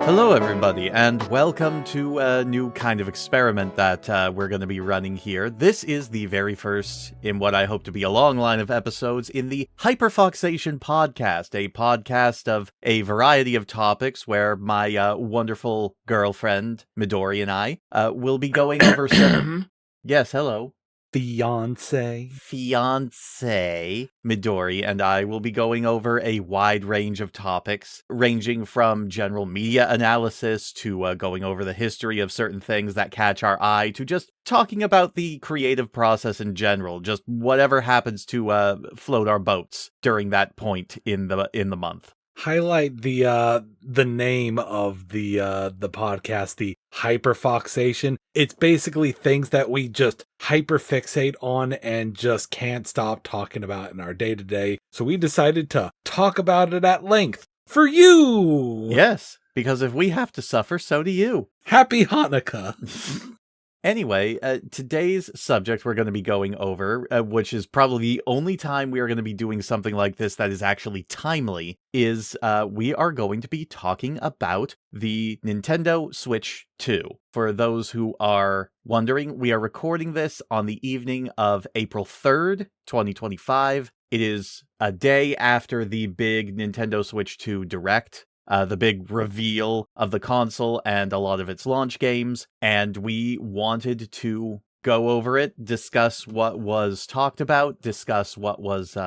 Hello, everybody, and welcome to a new kind of experiment that we're going to be running here. This is the very first in what I hope to be a long line of episodes in the Hyperfoxation podcast, a podcast of a variety of topics where my wonderful girlfriend, Midori, and I will be going over some... Yes, hello. Fiance Midori and I will be going over a wide range of topics, ranging from general media analysis to going over the history of certain things that catch our eye to just talking about the creative process in general, just whatever happens to float our boats during that point in the month. Highlight the name of the podcast, the Hyperfoxation. It's basically things that we just hyperfixate on and just can't stop talking about in our day-to-day. So we decided to talk about it at length for you. Yes, because if we have to suffer, so do you. Happy Hanukkah. Anyway, today's subject we're going to be going over, which is probably the only time we are going to be doing something like this that is actually timely, is we are going to be talking about the Nintendo Switch 2. For those who are wondering, we are recording this on the evening of April 3rd, 2025. It is a day after the big Nintendo Switch 2 Direct. The big reveal of the console and a lot of its launch games, and we wanted to go over it, discuss what was talked about, discuss what was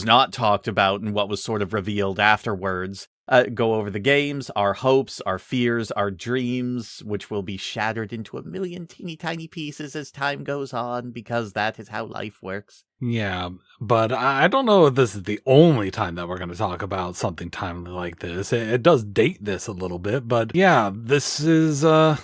not talked about, and what was sort of revealed afterwards. Go over the games, our hopes, our fears, our dreams, which will be shattered into a million teeny tiny pieces as time goes on, because that is how life works. Yeah, but I don't know if this is the only time that we're going to talk about something timely like this. It does date this a little bit, but yeah, this is the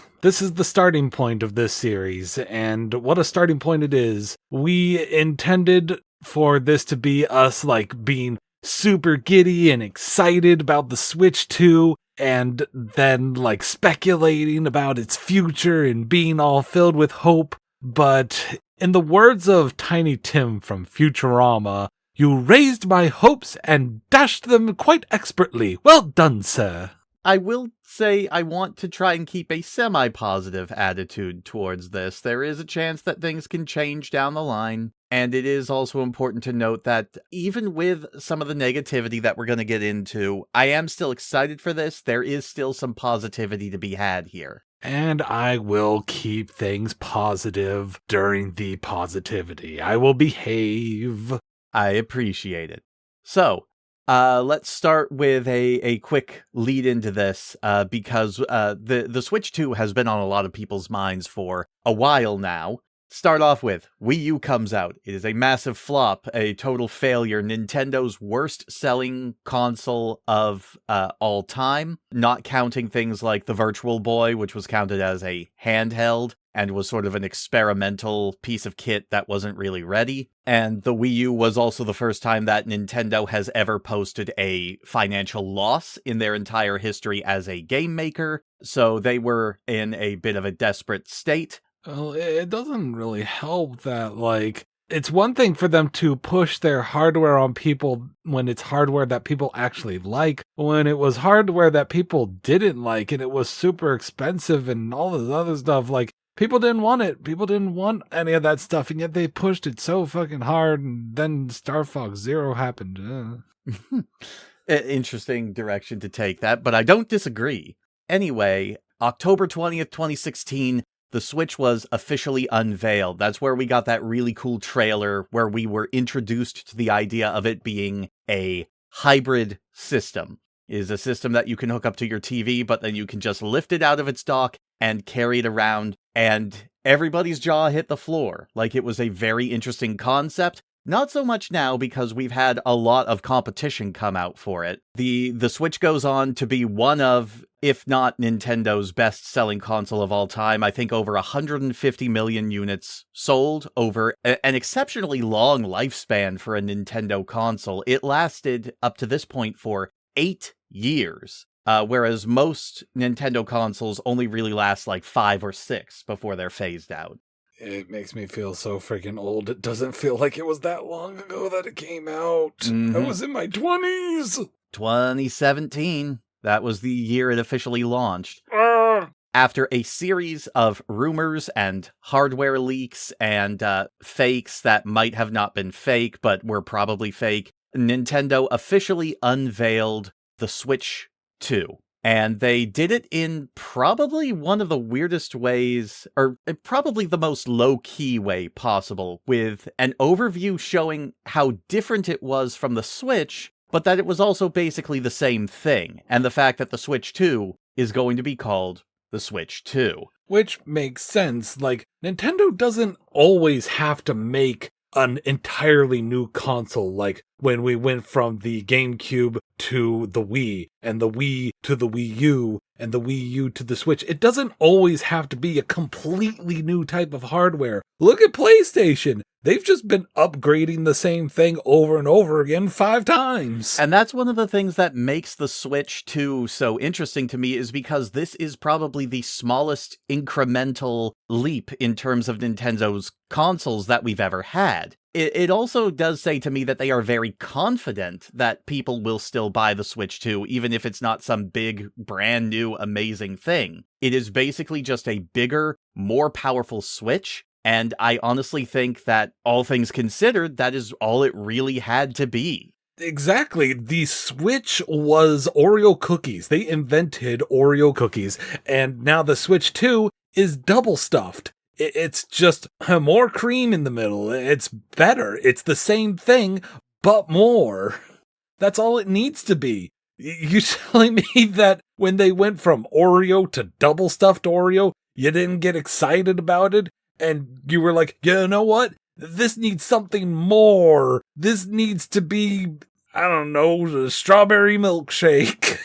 starting point of this series, and what a starting point it is. We intended for this to be us like being super giddy and excited about the Switch 2, and then like speculating about its future and being all filled with hope. But in the words of Tiny Tim from Futurama, you raised my hopes and dashed them quite expertly. Well done, sir. I will say I want to try and keep a semi-positive attitude towards this. There is a chance that things can change down the line, and it is also important to note that even with some of the negativity that we're going to get into, I am still excited for this. There is still some positivity to be had here. And I will keep things positive during the positivity. I will behave. I appreciate it. So, let's start with a quick lead into this, because the Switch 2 has been on a lot of people's minds for a while now. Start off with, Wii U comes out. It is a massive flop, a total failure, Nintendo's worst-selling console of all time, not counting things like the Virtual Boy, which was counted as a handheld, and was sort of an experimental piece of kit that wasn't really ready. And the Wii U was also the first time that Nintendo has ever posted a financial loss in their entire history as a game maker, so they were in a bit of a desperate state. Well, it doesn't really help that, like, it's one thing for them to push their hardware on people when it's hardware that people actually like. When it was hardware that people didn't like and it was super expensive and all this other stuff, like, people didn't want it. People didn't want any of that stuff, and yet they pushed it so fucking hard, and then Star Fox Zero happened. Interesting direction to take that, but I don't disagree. Anyway, October 20th, 2016, the Switch was officially unveiled. That's where we got that really cool trailer where we were introduced to the idea of it being a hybrid system. It is a system that you can hook up to your TV, but then you can just lift it out of its dock and carry it around, and everybody's jaw hit the floor. Like, it was a very interesting concept. Not so much now, because we've had a lot of competition come out for it. The Switch goes on to be one of, if not Nintendo's best-selling console of all time. I think over 150 million units sold over an exceptionally long lifespan for a Nintendo console. It lasted up to this point for 8 years. Whereas most Nintendo consoles only really last like 5 or 6 before they're phased out. It makes me feel so freaking old. It doesn't feel like it was that long ago that it came out. Mm-hmm. I was in my 20s. 2017. That was the year it officially launched. After a series of rumors and hardware leaks and fakes that might have not been fake, but were probably fake, Nintendo officially unveiled the Switch 2. And they did it in probably one of the weirdest ways, or probably the most low-key way possible, with an overview showing how different it was from the Switch, but that it was also basically the same thing, and the fact that the Switch 2 is going to be called the Switch 2. Which makes sense. Like, Nintendo doesn't always have to make an entirely new console, like when we went from the GameCube to the Wii, and the Wii to the Wii U, and the Wii U to the Switch. It doesn't always have to be a completely new type of hardware. Look at PlayStation. They've just been upgrading the same thing over and over again 5 times. And that's one of the things that makes the Switch 2 so interesting to me, is because this is probably the smallest incremental leap in terms of Nintendo's consoles that we've ever had. It also does say to me that they are very confident that people will still buy the Switch 2, even if it's not some big, brand new, amazing thing. It is basically just a bigger, more powerful Switch, and I honestly think that, all things considered, that is all it really had to be. Exactly. The Switch was Oreo cookies. They invented Oreo cookies, and now the Switch 2 is double stuffed. It's just more cream in the middle. It's better. It's the same thing, but more. That's all it needs to be. You telling me that when they went from Oreo to double stuffed Oreo, you didn't get excited about it? And you were like, you know what? This needs something more. This needs to be, I don't know, the strawberry milkshake.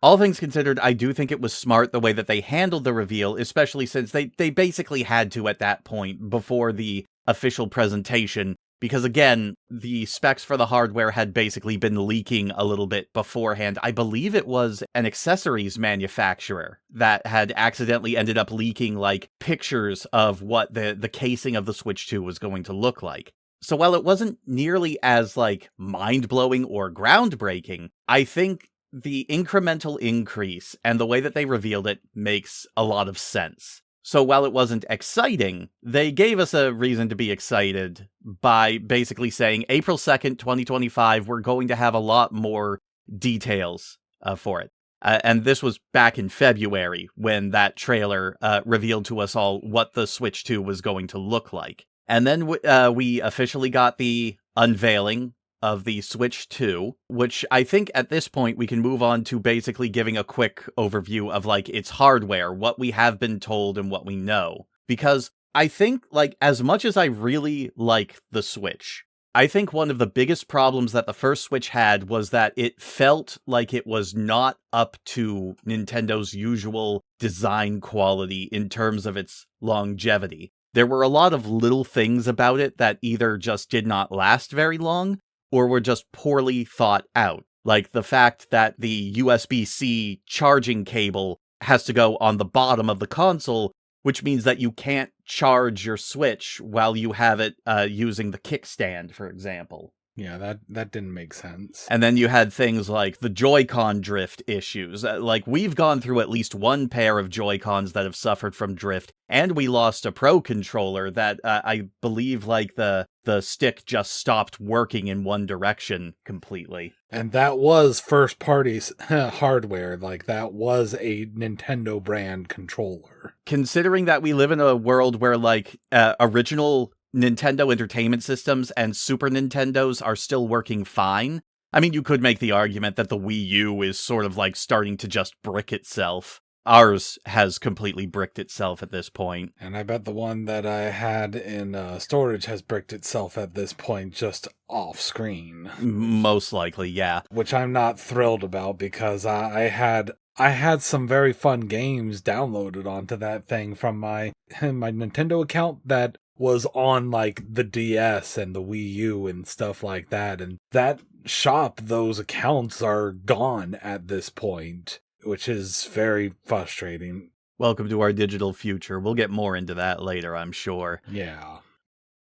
All things considered, I do think it was smart the way that they handled the reveal, especially since they basically had to at that point before the official presentation, because again, the specs for the hardware had basically been leaking a little bit beforehand. I believe it was an accessories manufacturer that had accidentally ended up leaking like pictures of what the casing of the Switch 2 was going to look like. So while it wasn't nearly as like mind-blowing or groundbreaking, I think the incremental increase and the way that they revealed it makes a lot of sense. So while it wasn't exciting, they gave us a reason to be excited by basically saying April 2nd, 2025, we're going to have a lot more details for it. And this was back in February when that trailer revealed to us all what the Switch 2 was going to look like. And then we officially got the unveiling of the Switch 2, which I think at this point we can move on to basically giving a quick overview of like its hardware, what we have been told and what we know. Because I think like as much as I really like the Switch, I think one of the biggest problems that the first Switch had was that it felt like it was not up to Nintendo's usual design quality in terms of its longevity. There were a lot of little things about it that either just did not last very long, or were just poorly thought out. Like the fact that the USB-C charging cable has to go on the bottom of the console, which means that you can't charge your Switch while you have it using the kickstand, for example. Yeah, that didn't make sense. And then you had things like the Joy-Con drift issues. Like, we've gone through at least one pair of Joy-Cons that have suffered from drift, and we lost a Pro controller that I believe, like, the stick just stopped working in one direction completely. And that was first-party hardware. Like, that was a Nintendo brand controller. Considering that we live in a world where, like, original Nintendo Entertainment Systems and Super Nintendos are still working fine. I mean, you could make the argument that the Wii U is sort of like starting to just brick itself. Ours has completely bricked itself at this point. And I bet the one that I had in storage has bricked itself at this point just off screen. Most likely, yeah. Which I'm not thrilled about because I had some very fun games downloaded onto that thing from my Nintendo account that was on like the DS and the Wii U and stuff like that. And that shop, those accounts are gone at this point, which is very frustrating. Welcome to our digital future. We'll get more into that later, I'm sure. Yeah.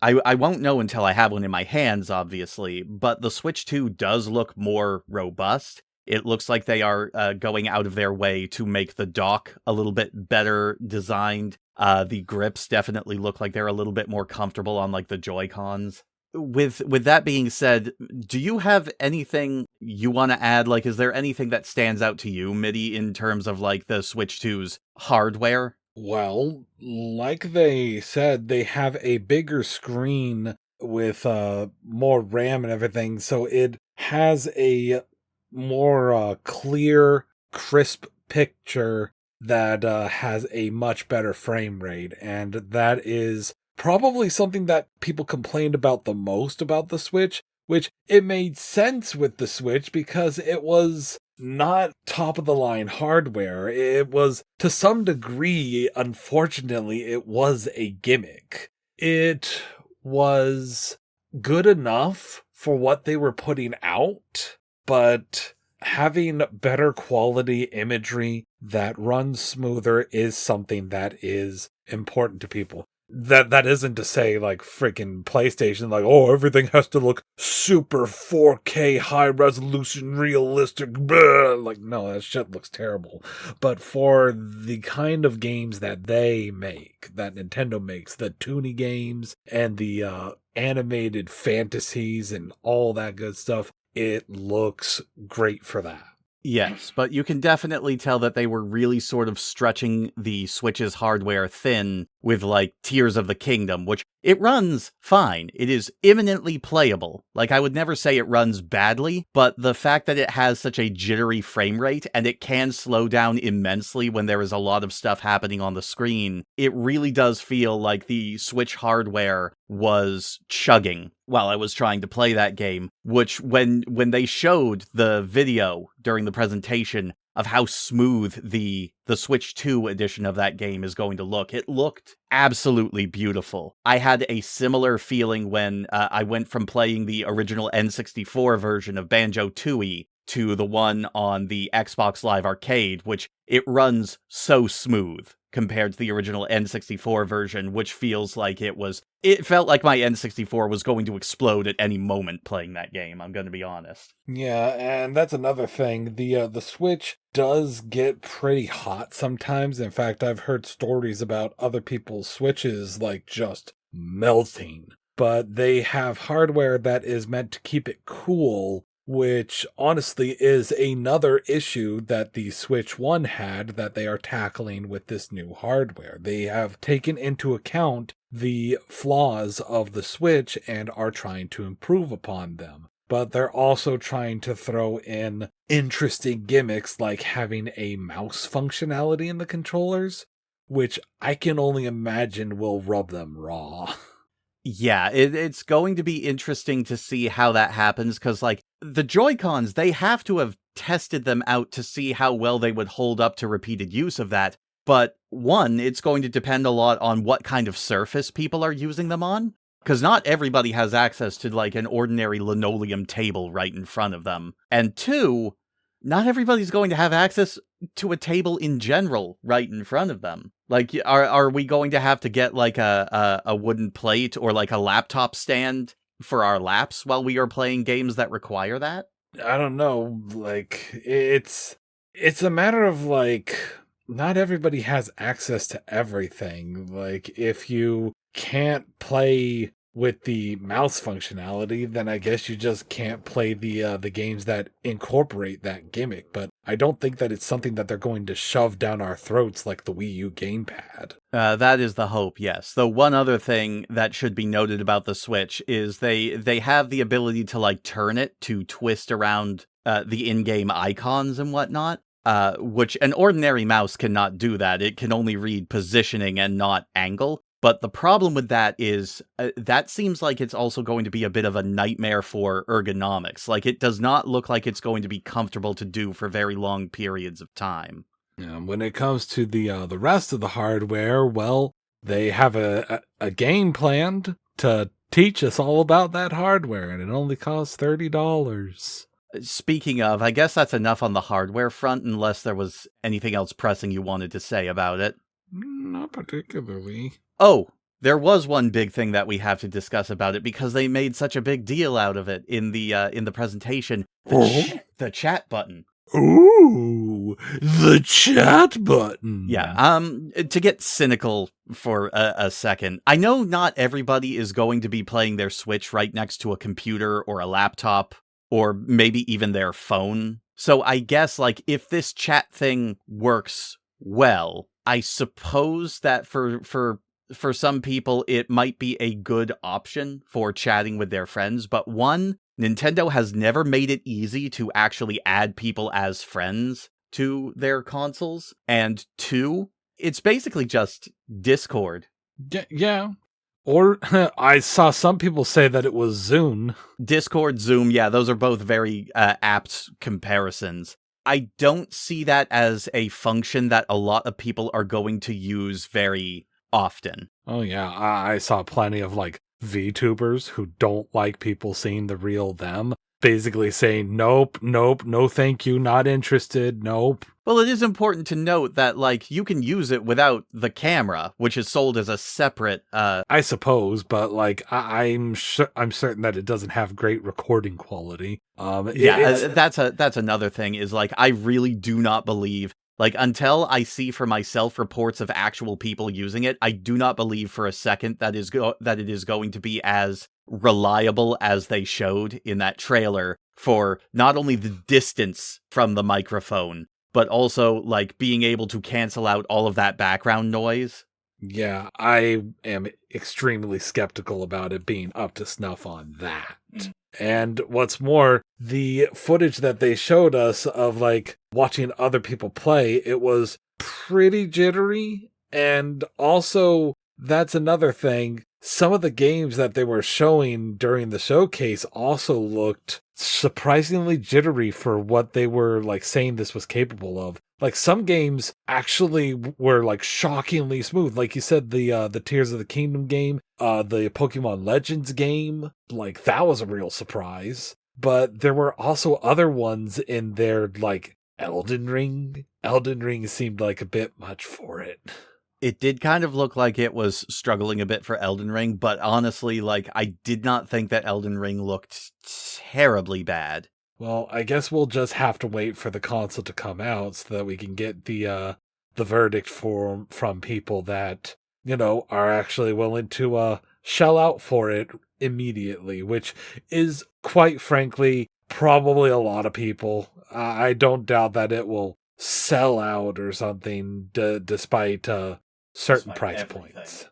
I won't know until I have one in my hands, obviously, but the Switch 2 does look more robust. It looks like they are going out of their way to make the dock a little bit better designed. The grips definitely look like they're a little bit more comfortable on like the Joy-Cons. With that being said, do you have anything you want to add? Like, is there anything that stands out to you, MIDI, in terms of like the Switch 2's hardware? Well, like they said, they have a bigger screen with more RAM and everything, so it has a more clear, crisp picture that has a much better frame rate, and that is probably something that people complained about the most about the Switch, which it made sense with the Switch because it was not top of the line hardware. It was, to some degree, unfortunately, it was a gimmick. It was good enough for what they were putting out, but having better quality imagery that runs smoother is something that is important to people. That isn't to say like freaking PlayStation, like, oh, everything has to look super 4K high resolution realistic, blah. Like, no, that shit looks terrible. But for the kind of games that they make, that Nintendo makes, the toony games and the animated fantasies and all that good stuff, it looks great for that. Yes, but you can definitely tell that they were really sort of stretching the Switch's hardware thin with, like, Tears of the Kingdom, which it runs fine. It is imminently playable. Like, I would never say it runs badly, but the fact that it has such a jittery frame rate and it can slow down immensely when there is a lot of stuff happening on the screen, it really does feel like the Switch hardware was chugging while I was trying to play that game, which when they showed the video during the presentation of how smooth the Switch 2 edition of that game is going to look, it looked absolutely beautiful. I had a similar feeling when I went from playing the original N64 version of Banjo-Tooie to the one on the Xbox Live Arcade, which it runs so smooth compared to the original N64 version, which feels like it felt like my N64 was going to explode at any moment playing that game, I'm going to be honest. Yeah, and that's another thing. The Switch does get pretty hot sometimes. In fact, I've heard stories about other people's Switches like just melting. But they have hardware that is meant to keep it cool, which honestly is another issue that the Switch 1 had that they are tackling with this new hardware. They have taken into account the flaws of the Switch and are trying to improve upon them. But they're also trying to throw in interesting gimmicks like having a mouse functionality in the controllers, which I can only imagine will rub them raw. Yeah, it's going to be interesting to see how that happens, because, like, the Joy-Cons, they have to have tested them out to see how well they would hold up to repeated use of that. But, one, it's going to depend a lot on what kind of surface people are using them on, because not everybody has access to, like, an ordinary linoleum table right in front of them. And two, not everybody's going to have access to a table in general right in front of them. Like, are we going to have to get, like, a wooden plate or, like, a laptop stand for our laps while we are playing games that require that? I don't know, like, it's a matter of, like, not everybody has access to everything. Like, if you can't play with the mouse functionality, then I guess you just can't play the games that incorporate that gimmick. But I don't think that it's something that they're going to shove down our throats like the Wii U gamepad. That is the hope, yes. Though one other thing that should be noted about the Switch is they have the ability to, like, turn it to twist around the in-game icons and whatnot, which an ordinary mouse cannot do that. It can only read positioning and not angle. But the problem with that is that seems like it's also going to be a bit of a nightmare for ergonomics. Like, it does not look like it's going to be comfortable to do for very long periods of time. When it comes to the rest of the hardware, well, they have a game planned to teach us all about that hardware, and it only costs $30. Speaking of, I guess that's enough on the hardware front, unless there was anything else pressing you wanted to say about it. Not particularly. Oh, there was one big thing that we have to discuss about it because they made such a big deal out of it in the presentation. The chat button. Ooh, the chat button. Yeah, to get cynical for a second, I know not everybody is going to be playing their Switch right next to a computer or a laptop, or maybe even their phone. So I guess, like, if this chat thing works well, I suppose that for some people, it might be a good option for chatting with their friends. But one, Nintendo has never made it easy to actually add people as friends to their consoles. And two, it's basically just Discord. Yeah. Or I saw some people say that it was Zune. Discord, Zoom, yeah, those are both very apt comparisons. I don't see that as a function that a lot of people are going to use very often. Oh yeah, I saw plenty of like VTubers who don't like people seeing the real them, basically saying nope, no thank you, not interested, nope. Well, it is important to note that, like, you can use it without the camera, which is sold as a separate, I suppose, but like I'm certain that it doesn't have great recording quality. That's another thing, is like, I really do not believe, like, until I see for myself reports of actual people using it, I do not believe for a second that it is going to be as reliable as they showed in that trailer for not only the distance from the microphone, but also, like, being able to cancel out all of that background noise. Yeah, I am extremely skeptical about it being up to snuff on that. And what's more, the footage that they showed us of like watching other people play, it was pretty jittery. And also, that's another thing. Some of the games that they were showing during the showcase also looked surprisingly jittery for what they were like saying this was capable of. Like some games actually were like shockingly smooth. Like you said, the Tears of the Kingdom game, the Pokemon Legends game, like that was a real surprise. But there were also other ones in there, like Elden Ring. Elden Ring seemed like a bit much for it. It did kind of look like it was struggling a bit for Elden Ring, but honestly, like, I did not think that Elden Ring looked terribly bad. Well, I guess we'll just have to wait for the console to come out so that we can get the verdict from people that, you know, are actually willing to shell out for it immediately, which is quite frankly probably a lot of people. I don't doubt that it will sell out or something despite certain price points.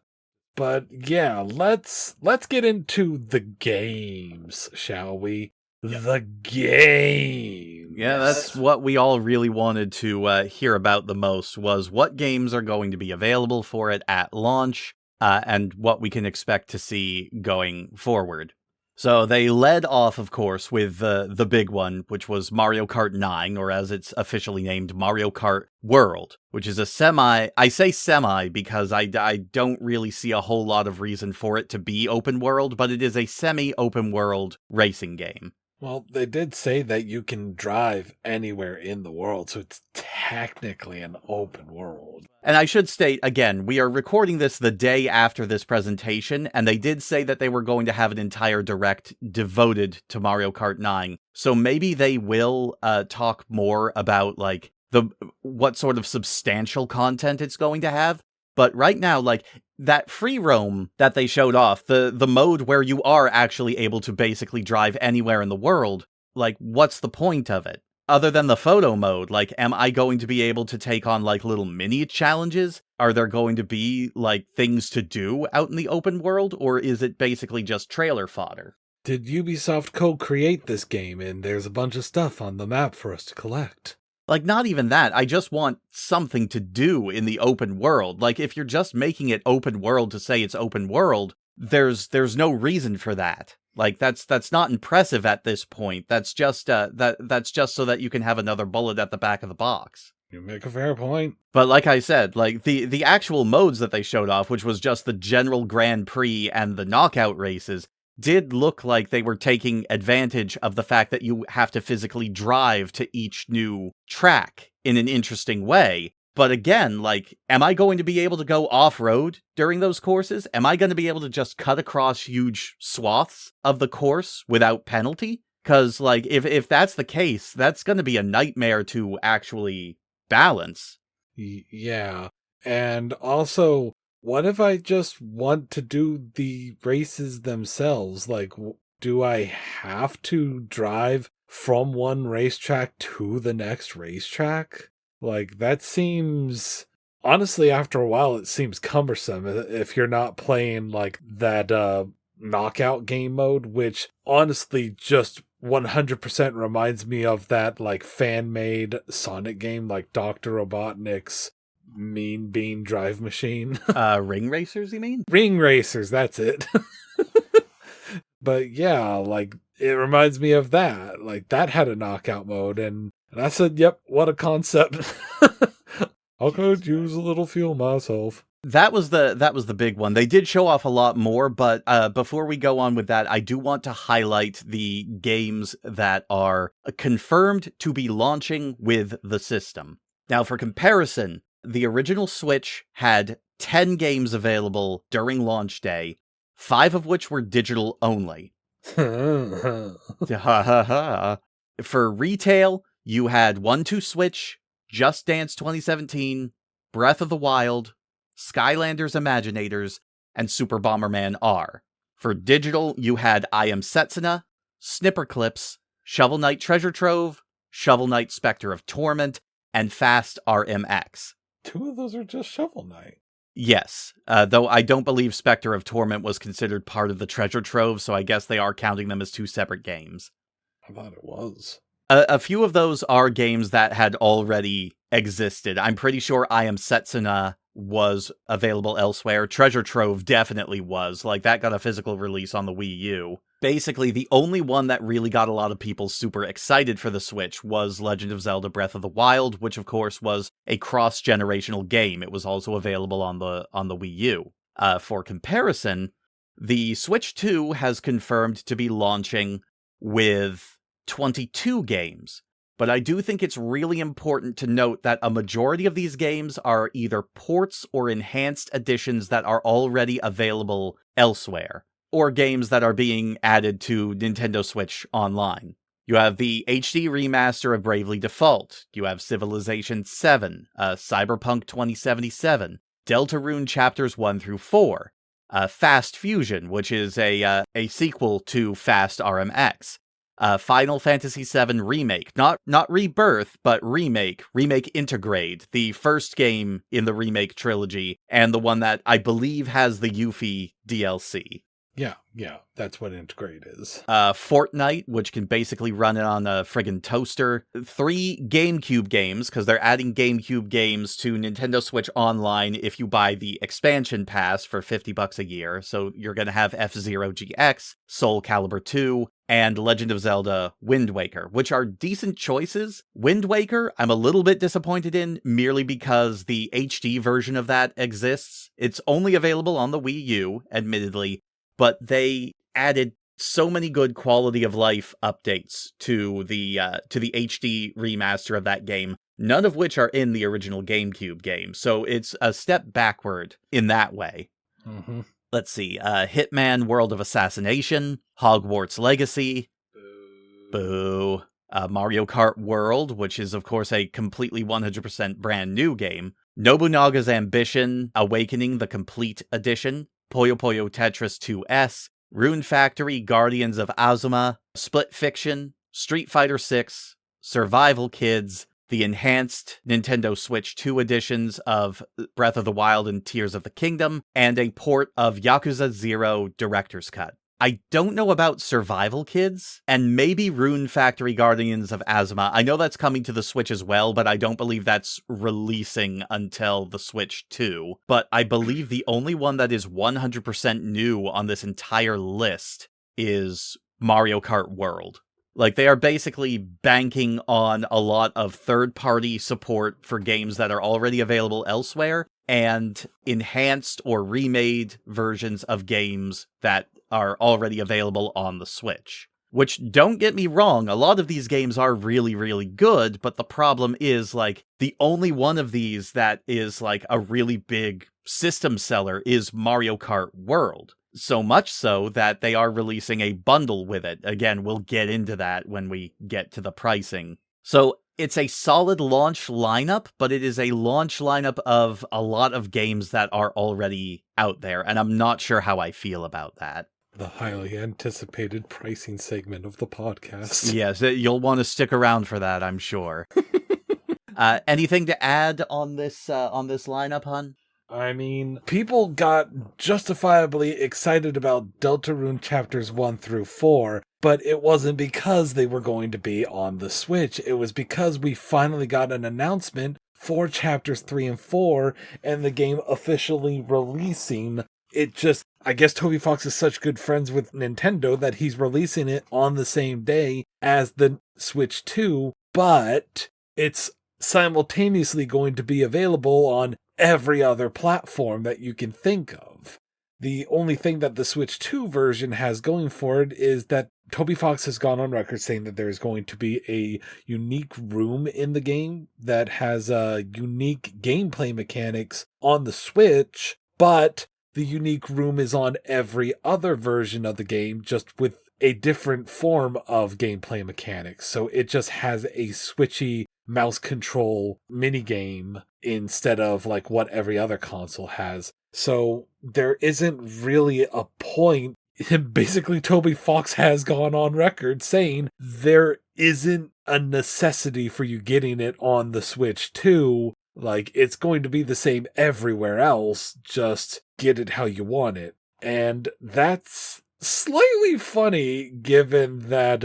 But yeah, let's get into the games, shall we? Yep. The game. Yeah, that's what we all really wanted to hear about the most, was what games are going to be available for it at launch, and what we can expect to see going forward. So they led off, of course, with the big one, which was Mario Kart 9, or as it's officially named, Mario Kart World, which is I say semi because I don't really see a whole lot of reason for it to be open world, but it is a semi-open world racing game. Well, they did say that you can drive anywhere in the world, so it's technically an open world. And I should state, again, we are recording this the day after this presentation, and they did say that they were going to have an entire direct devoted to Mario Kart 9. So maybe they will talk more about, like, what sort of substantial content it's going to have. But right now, like, that free roam that they showed off, the mode where you are actually able to basically drive anywhere in the world, like, what's the point of it? Other than the photo mode, like, am I going to be able to take on, like, little mini challenges? Are there going to be, like, things to do out in the open world? Or is it basically just trailer fodder? Did Ubisoft co-create this game and there's a bunch of stuff on the map for us to collect? Like, not even that. I just want something to do in the open world. Like, if you're just making it open world to say it's open world, there's no reason for that. Like, that's not impressive at this point. That's just that's just so that you can have another bullet at the back of the box. You make a fair point. But like I said, like, the actual modes that they showed off, which was just the general Grand Prix and the knockout races, did look like they were taking advantage of the fact that you have to physically drive to each new track in an interesting way. But again, like, am I going to be able to go off-road during those courses? Am I going to be able to just cut across huge swaths of the course without penalty? Because, like, if that's the case, that's going to be a nightmare to actually balance. Yeah. And also, what if I just want to do the races themselves? Like, do I have to drive from one racetrack to the next racetrack? Like, that seems... Honestly, after a while, it seems cumbersome if you're not playing, like, that knockout game mode, which honestly just 100% reminds me of that, like, fan-made Sonic game, like Dr. Robotnik's Mean Bean Drive Machine. Ring racers, you mean? Ring Racers, that's it. But yeah, like, it reminds me of that. Like, that had a knockout mode, and I said, yep, what a concept. I could use a little fuel myself. That was the big one. They did show off a lot more, but before we go on with that, I do want to highlight the games that are confirmed to be launching with the system. Now, for comparison, the original Switch had 10 games available during launch day, 5 of which were digital only. For retail, you had 1-2-Switch, Just Dance 2017, Breath of the Wild, Skylanders Imaginators, and Super Bomberman R. For digital, you had I Am Setsuna, Snipper Clips, Shovel Knight Treasure Trove, Shovel Knight Spectre of Torment, and Fast RMX. 2 of those are just Shovel Knight. Yes, though I don't believe Spectre of Torment was considered part of the Treasure Trove, so I guess they are counting them as 2 separate games. I thought it was. A few of those are games that had already existed. I'm pretty sure I Am Setsuna was available elsewhere. Treasure Trove definitely was. Like, that got a physical release on the Wii U. Basically, the only one that really got a lot of people super excited for the Switch was Legend of Zelda Breath of the Wild, which of course was a cross-generational game. It was also available on the Wii U. For comparison, the Switch 2 has confirmed to be launching with 22 games. But I do think it's really important to note that a majority of these games are either ports or enhanced editions that are already available elsewhere, or games that are being added to Nintendo Switch Online. You have the HD remaster of Bravely Default, you have Civilization 7, Cyberpunk 2077, Deltarune Chapters 1 through 4, Fast Fusion, which is a sequel to Fast RMX, Final Fantasy VII Remake, not Rebirth, but Remake Intergrade, the first game in the Remake trilogy, and the one that I believe has the Yuffie DLC. Yeah, that's what Integrate is. Fortnite, which can basically run it on a friggin' toaster. 3 GameCube games, because they're adding GameCube games to Nintendo Switch Online if you buy the expansion pass for $50 a year. So you're going to have F-Zero GX, Soul Calibur 2, and Legend of Zelda Wind Waker, which are decent choices. Wind Waker, I'm a little bit disappointed in, merely because the HD version of that exists. It's only available on the Wii U, admittedly, but they added so many good quality of life updates to the HD remaster of that game, none of which are in the original GameCube game. So it's a step backward in that way. Mm-hmm. Let's see, Hitman World of Assassination, Hogwarts Legacy, boo. Mario Kart World, which is of course a completely 100% brand new game, Nobunaga's Ambition, Awakening the Complete Edition, Puyo Puyo Tetris 2S, Rune Factory Guardians of Azuma, Split Fiction, Street Fighter 6, Survival Kids, the enhanced Nintendo Switch 2 editions of Breath of the Wild and Tears of the Kingdom, and a port of Yakuza 0 Director's Cut. I don't know about Survival Kids, and maybe Rune Factory Guardians of Azuma. I know that's coming to the Switch as well, but I don't believe that's releasing until the Switch 2. But I believe the only one that is 100% new on this entire list is Mario Kart World. Like, they are basically banking on a lot of third-party support for games that are already available elsewhere, and enhanced or remade versions of games that are already available on the Switch. Which, don't get me wrong, a lot of these games are really, really good, but the problem is, like, the only one of these that is, like, a really big system seller is Mario Kart World. So much so that they are releasing a bundle with it. Again, we'll get into that when we get to the pricing. So it's a solid launch lineup, but it is a launch lineup of a lot of games that are already out there, and I'm not sure how I feel about that. The highly anticipated pricing segment of the podcast. Yes, you'll want to stick around for that, I'm sure. Anything to add on this lineup, hun? I mean, people got justifiably excited about Deltarune chapters 1 through 4, but it wasn't because they were going to be on the Switch. It was because we finally got an announcement for chapters 3 and 4 and the game officially releasing. I guess Toby Fox is such good friends with Nintendo that he's releasing it on the same day as the Switch 2, but it's simultaneously going to be available on every other platform that you can think of. The only thing that the Switch 2 version has going for it is that Toby Fox has gone on record saying that there's going to be a unique room in the game that has unique gameplay mechanics on the Switch, but the unique room is on every other version of the game, just with a different form of gameplay mechanics. So it just has a switchy mouse control minigame instead of like what every other console has. So there isn't really a point. Basically, Toby Fox has gone on record saying there isn't a necessity for you getting it on the Switch 2. Like, it's going to be the same everywhere else, just get it how you want it. And that's slightly funny, given that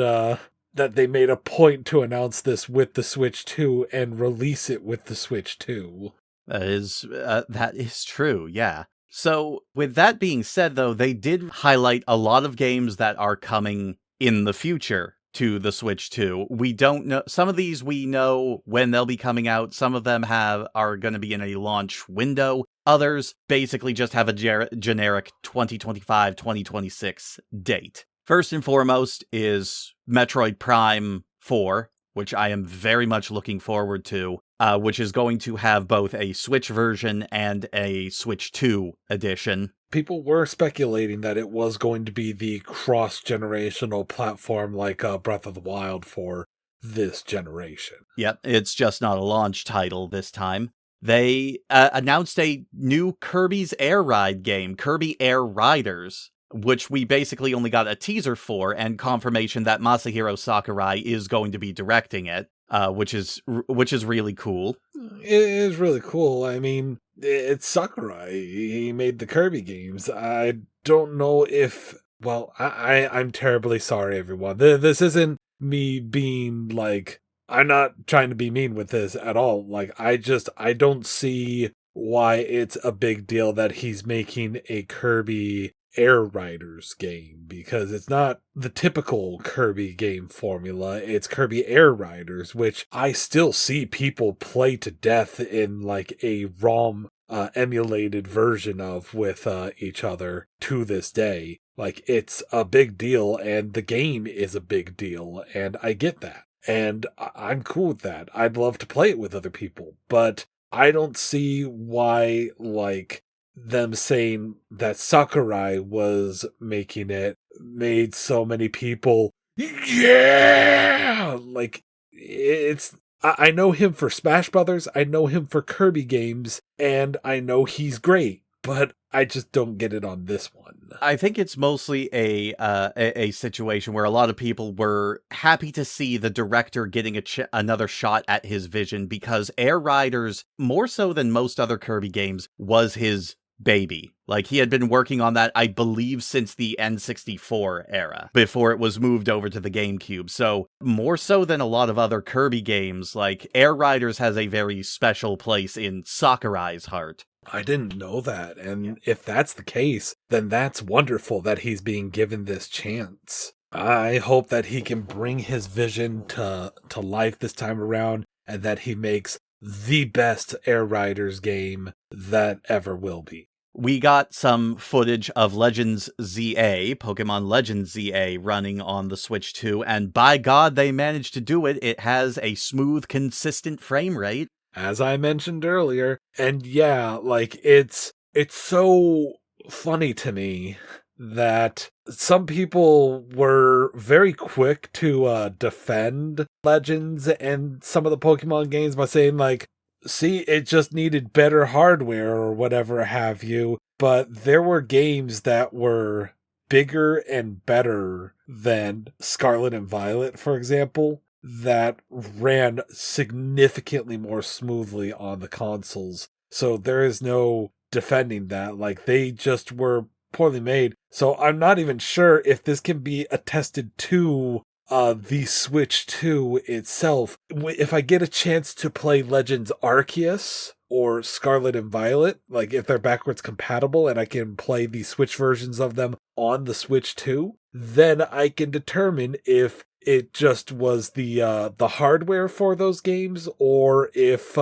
that they made a point to announce this with the Switch 2 and release it with the Switch 2. That is true, yeah. So, with that being said, though, they did highlight a lot of games that are coming in the future to the Switch 2. We don't know, some of these we know when they'll be coming out, some of them are going to be in a launch window, others basically just have a generic 2025-2026 date. First and foremost is Metroid Prime 4, which I am very much looking forward to, which is going to have both a Switch version and a Switch 2 edition. People were speculating that it was going to be the cross-generational platform like Breath of the Wild for this generation. Yep, it's just not a launch title this time. They announced a new Kirby's Air Ride game, Kirby Air Riders, which we basically only got a teaser for and confirmation that Masahiro Sakurai is going to be directing it, which is really cool. It is really cool. I mean, it's Sakurai. He made the Kirby games. I don't know if... Well, I'm terribly sorry, everyone. This isn't me being like... I'm not trying to be mean with this at all. Like, I don't see why it's a big deal that he's making a Kirby Air Riders game, because it's not the typical Kirby game formula. It's Kirby Air Riders, which I still see people play to death in like a ROM emulated version of with each other to this day. Like, it's a big deal, and the game is a big deal, and I get that. And I'm cool with that. I'd love to play it with other people, but I don't see why, like, them saying that Sakurai was making it made so many people, yeah! Like, I know him for Smash Brothers, I know him for Kirby games, and I know he's great, but I just don't get it on this one. I think it's mostly a situation where a lot of people were happy to see the director getting another shot at his vision, because Air Riders, more so than most other Kirby games, was his baby. Like, he had been working on that, I believe, since the N64 era, before it was moved over to the GameCube. So, more so than a lot of other Kirby games, like, Air Riders has a very special place in Sakurai's heart. I didn't know that, and if that's the case, then that's wonderful that he's being given this chance. I hope that he can bring his vision to life this time around, and that he makes the best Air Riders game that ever will be. We got some footage of Legends ZA, Pokemon Legends ZA, running on the Switch 2, and by God, they managed to do it. It has a smooth, consistent frame rate. As I mentioned earlier, and yeah, like, it's so funny to me that some people were very quick to defend Legends and some of the Pokemon games by saying, like, see, it just needed better hardware or whatever have you. But there were games that were bigger and better than Scarlet and Violet, for example, that ran significantly more smoothly on the consoles. So there is no defending that. Like, they just were poorly made. So I'm not even sure if this can be attested to the Switch 2 itself. If I get a chance to play Legends Arceus or Scarlet and Violet, like if they're backwards compatible and I can play the Switch versions of them on the Switch 2, then I can determine if it just was the hardware for those games, or if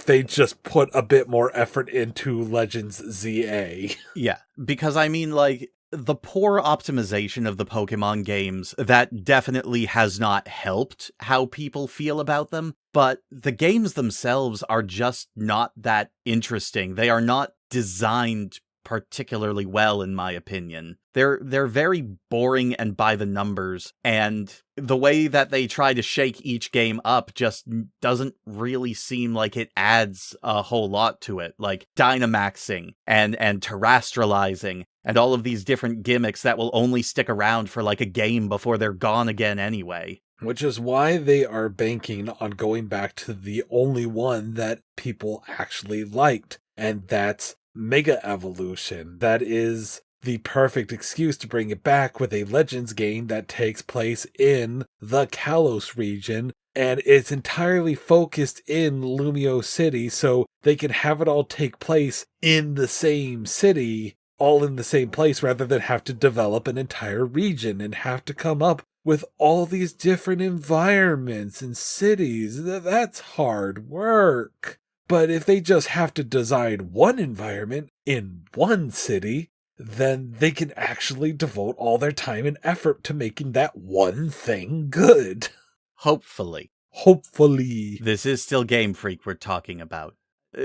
they just put a bit more effort into Legends ZA. Yeah, because I mean, like, the poor optimization of the Pokemon games, that definitely has not helped how people feel about them, but the games themselves are just not that interesting. They are not designed particularly well, in my opinion. They're very boring and by the numbers, and the way that they try to shake each game up just doesn't really seem like it adds a whole lot to it, like Dynamaxing and terrestrializing and all of these different gimmicks that will only stick around for like a game before they're gone again anyway. Which is why they are banking on going back to the only one that people actually liked, and that's Mega Evolution. That is the perfect excuse to bring it back with a Legends game that takes place in the Kalos region, and it's entirely focused in Lumio City, so they can have it all take place in the same city, all in the same place, rather than have to develop an entire region and have to come up with all these different environments and cities. That's hard work. But if they just have to design one environment in one city, then they can actually devote all their time and effort to making that one thing good. Hopefully. Hopefully. This is still Game Freak we're talking about.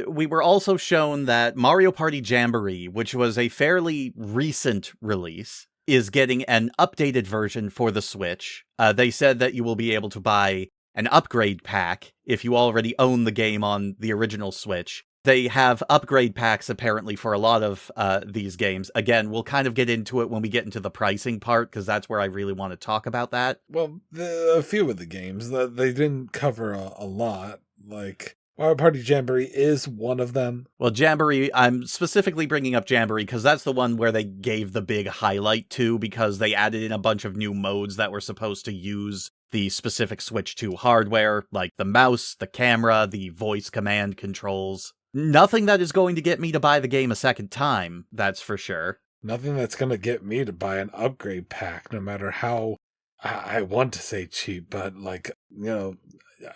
We were also shown that Mario Party Jamboree, which was a fairly recent release, is getting an updated version for the Switch. They said that you will be able to buy an upgrade pack if you already own the game on the original Switch. They have upgrade packs apparently for a lot of these games. Again, we'll kind of get into it when we get into the pricing part, because that's where I really want to talk about that. Well, a few of the games, they didn't cover a lot. Like, Mario Party Jamboree is one of them. Well, Jamboree, I'm specifically bringing up Jamboree because that's the one where they gave the big highlight to, because they added in a bunch of new modes that were supposed to use the specific Switch 2 hardware, like the mouse, the camera, the voice command controls. Nothing that is going to get me to buy the game a second time, that's for sure. Nothing that's going to get me to buy an upgrade pack, no matter how, I want to say cheap, but like, you know,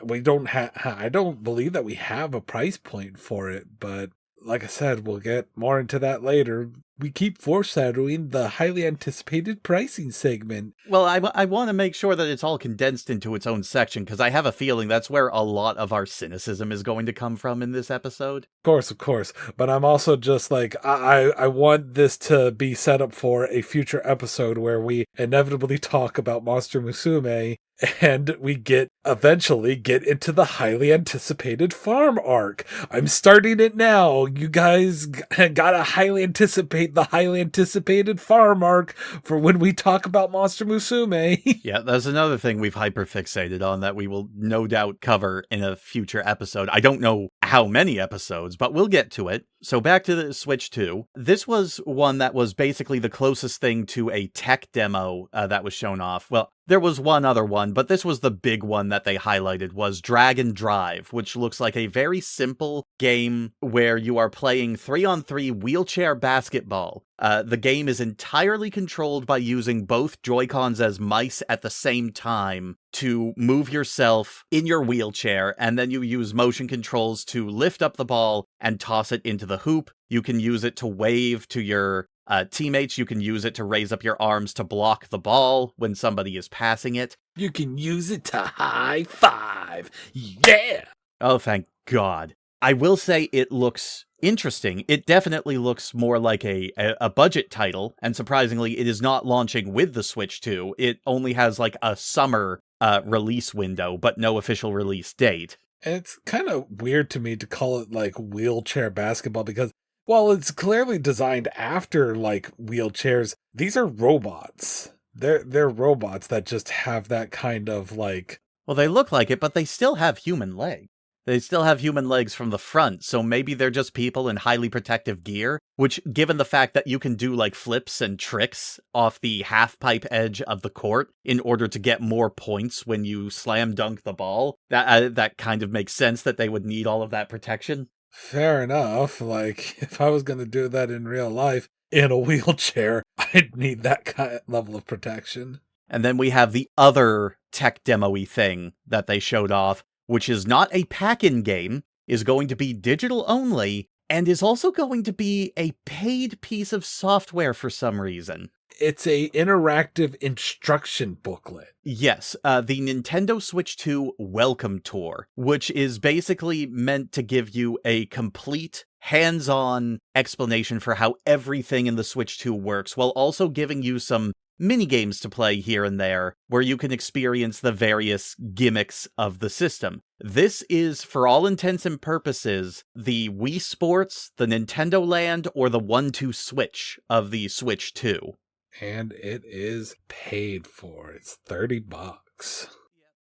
we don't have, I don't believe that we have a price point for it, but like I said, we'll get more into that later. We keep foreshadowing the highly anticipated pricing segment. Well, I want to make sure that it's all condensed into its own section, because I have a feeling that's where a lot of our cynicism is going to come from in this episode. Of course. But I'm also just like, I want this to be set up for a future episode where we inevitably talk about Monster Musume, and we eventually get into the highly anticipated farm arc. I'm starting it now. You guys gotta highly anticipate the highly anticipated farm arc for when we talk about Monster Musume. Yeah, that's another thing we've hyperfixated on that we will no doubt cover in a future episode. I don't know how many episodes, but we'll get to it. So back to the Switch 2. This was one that was basically the closest thing to a tech demo that was shown off. Well, there was one other one, but this was the big one that they highlighted, was Dragon Drive, which looks like a very simple game where you are playing 3-on-3 wheelchair basketball. The game is entirely controlled by using both Joy-Cons as mice at the same time to move yourself in your wheelchair, and then you use motion controls to lift up the ball and toss it into the hoop. You can use it to wave to your teammates. You can use it to raise up your arms to block the ball when somebody is passing it. You can use it to high five. Yeah! Oh, thank God. I will say it looks interesting. It definitely looks more like a budget title, and surprisingly, it is not launching with the Switch 2. It only has like a summer release window, but no official release date. It's kind of weird to me to call it like wheelchair basketball because while it's clearly designed after like wheelchairs, these are robots. They're robots that just have that kind of like. Well, they look like it, but they still have human legs. They still have human legs from the front, so maybe they're just people in highly protective gear, which, given the fact that you can do, like, flips and tricks off the half-pipe edge of the court in order to get more points when you slam dunk the ball, that kind of makes sense that they would need all of that protection. Fair enough. Like, if I was going to do that in real life, in a wheelchair, I'd need that kind of level of protection. And then we have the other tech demo-y thing that they showed off, which is not a pack-in game, is going to be digital only, and is also going to be a paid piece of software for some reason. It's a interactive instruction booklet. Yes, the Nintendo Switch 2 Welcome Tour, which is basically meant to give you a complete, hands-on explanation for how everything in the Switch 2 works, while also giving you some minigames to play here and there, where you can experience the various gimmicks of the system. This is, for all intents and purposes, the Wii Sports, the Nintendo Land, or the 1-2 Switch of the Switch 2. And it is paid for. It's $30.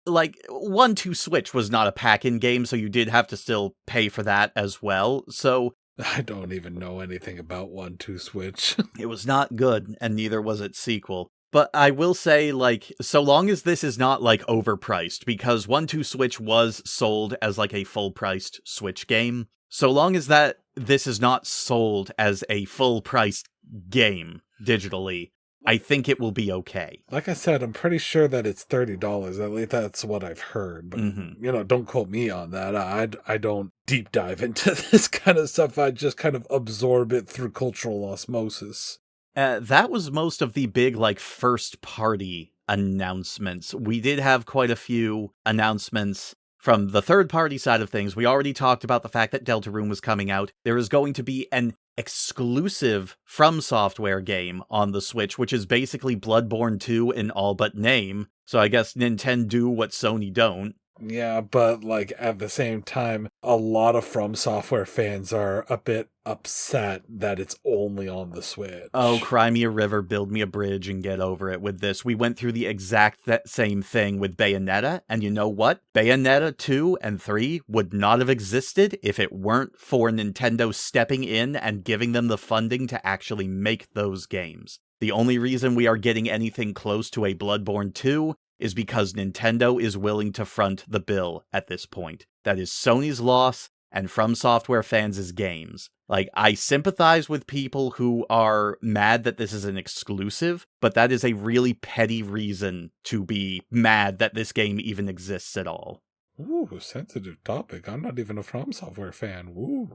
Like, 1-2 Switch was not a pack-in game, so you did have to still pay for that as well, so I don't even know anything about 1-2 Switch. It was not good, and neither was its sequel. But I will say, like, so long as this is not, like, overpriced, because 1-2 Switch was sold as, like, a full-priced Switch game, so long as this is not sold as a full-priced game digitally, I think it will be okay. Like I said, I'm pretty sure that it's $30. At least that's what I've heard. But, don't quote me on that. I don't deep dive into this kind of stuff. I just kind of absorb it through cultural osmosis. That was most of the big, like, first-party announcements. We did have quite a few announcements from the third-party side of things. We already talked about the fact that Deltarune was coming out. There is going to be an exclusive From Software game on the Switch, which is basically Bloodborne 2 in all but name. So I guess Nintendo do what Sony don't. Yeah, but like at the same time, a lot of From Software fans are a bit upset that it's only on the Switch. Oh, cry me a river, build me a bridge, and get over it with this. We went through the exact same thing with Bayonetta, and you know what? Bayonetta 2 and 3 would not have existed if it weren't for Nintendo stepping in and giving them the funding to actually make those games. The only reason we are getting anything close to a Bloodborne 2 is because Nintendo is willing to front the bill at this point. That is Sony's loss, and From Software fans' games. Like, I sympathize with people who are mad that this is an exclusive, but that is a really petty reason to be mad that this game even exists at all. Ooh, sensitive topic. I'm not even a From Software fan. Ooh.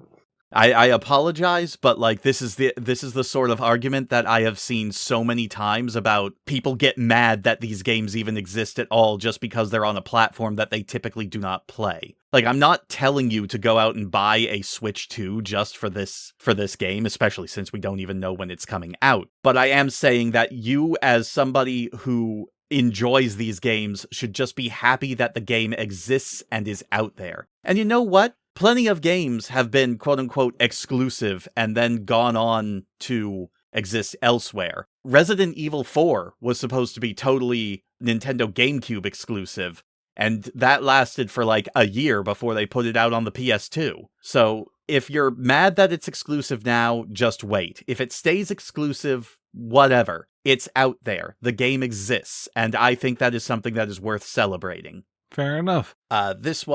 I apologize, but like this is the sort of argument that I have seen so many times about people get mad that these games even exist at all just because they're on a platform that they typically do not play. Like, I'm not telling you to go out and buy a Switch 2 just for this game, especially since we don't even know when it's coming out. But I am saying that you, as somebody who enjoys these games, should just be happy that the game exists and is out there. And you know what? Plenty of games have been quote-unquote exclusive and then gone on to exist elsewhere. Resident Evil 4 was supposed to be totally Nintendo GameCube exclusive, and that lasted for like a year before they put it out on the PS2. So if you're mad that it's exclusive now, just wait. If it stays exclusive, whatever. It's out there. The game exists, and I think that is something that is worth celebrating. Fair enough. This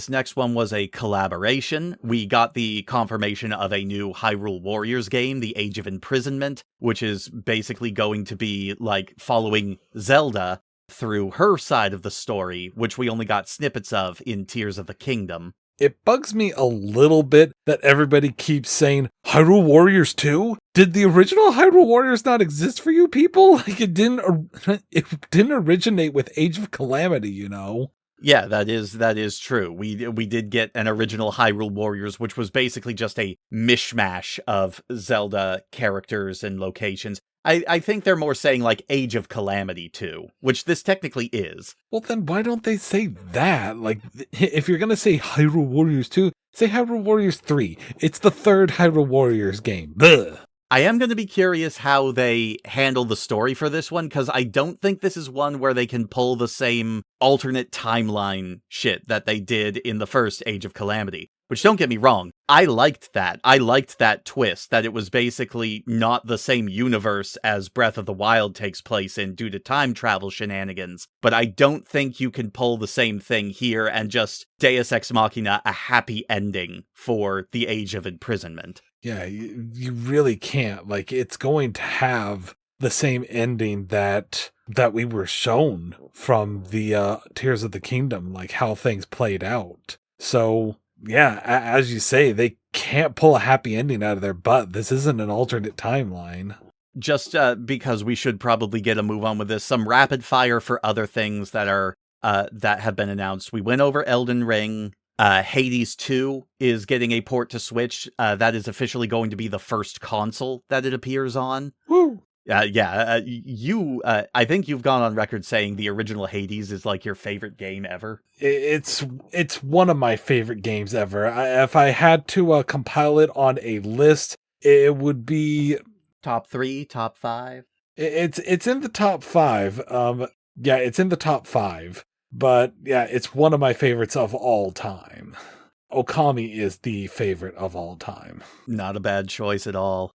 next one was a collaboration. We got the confirmation of a new Hyrule Warriors game, The Age of Imprisonment, which is basically going to be like following Zelda through her side of the story, which we only got snippets of in Tears of the Kingdom. It bugs me a little bit that everybody keeps saying, Hyrule Warriors 2? Did the original Hyrule Warriors not exist for you people? Like, it didn't originate with Age of Calamity, you know? Yeah, that is true. We did get an original Hyrule Warriors, which was basically just a mishmash of Zelda characters and locations. I think they're more saying like Age of Calamity 2, which this technically is. Well, then why don't they say that? Like, if you're gonna say Hyrule Warriors 2, say Hyrule Warriors 3. It's the third Hyrule Warriors game. Bleh. I am going to be curious how they handle the story for this one, because I don't think this is one where they can pull the same alternate timeline shit that they did in the first Age of Calamity. Which, don't get me wrong, I liked that. I liked that twist, that it was basically not the same universe as Breath of the Wild takes place in due to time travel shenanigans. But I don't think you can pull the same thing here and just Deus Ex Machina a happy ending for the Age of Imprisonment. Yeah, you really can't. Like, it's going to have the same ending that we were shown from the Tears of the Kingdom, like how things played out. So, yeah, as you say, they can't pull a happy ending out of their butt. This isn't an alternate timeline. Just because we should probably get a move on with this, some rapid fire for other things that are that have been announced. We went over Elden Ring. Hades 2 is getting a port to Switch. That is officially going to be the first console that it appears on. Woo! I think you've gone on record saying the original Hades is like your favorite game ever. It's one of my favorite games ever. If I had to compile it on a list, it would be top 3, top 5. It's in the top 5. Yeah, it's in the top 5. But yeah, it's one of my favorites of all time. Okami is the favorite of all time. Not a bad choice at all.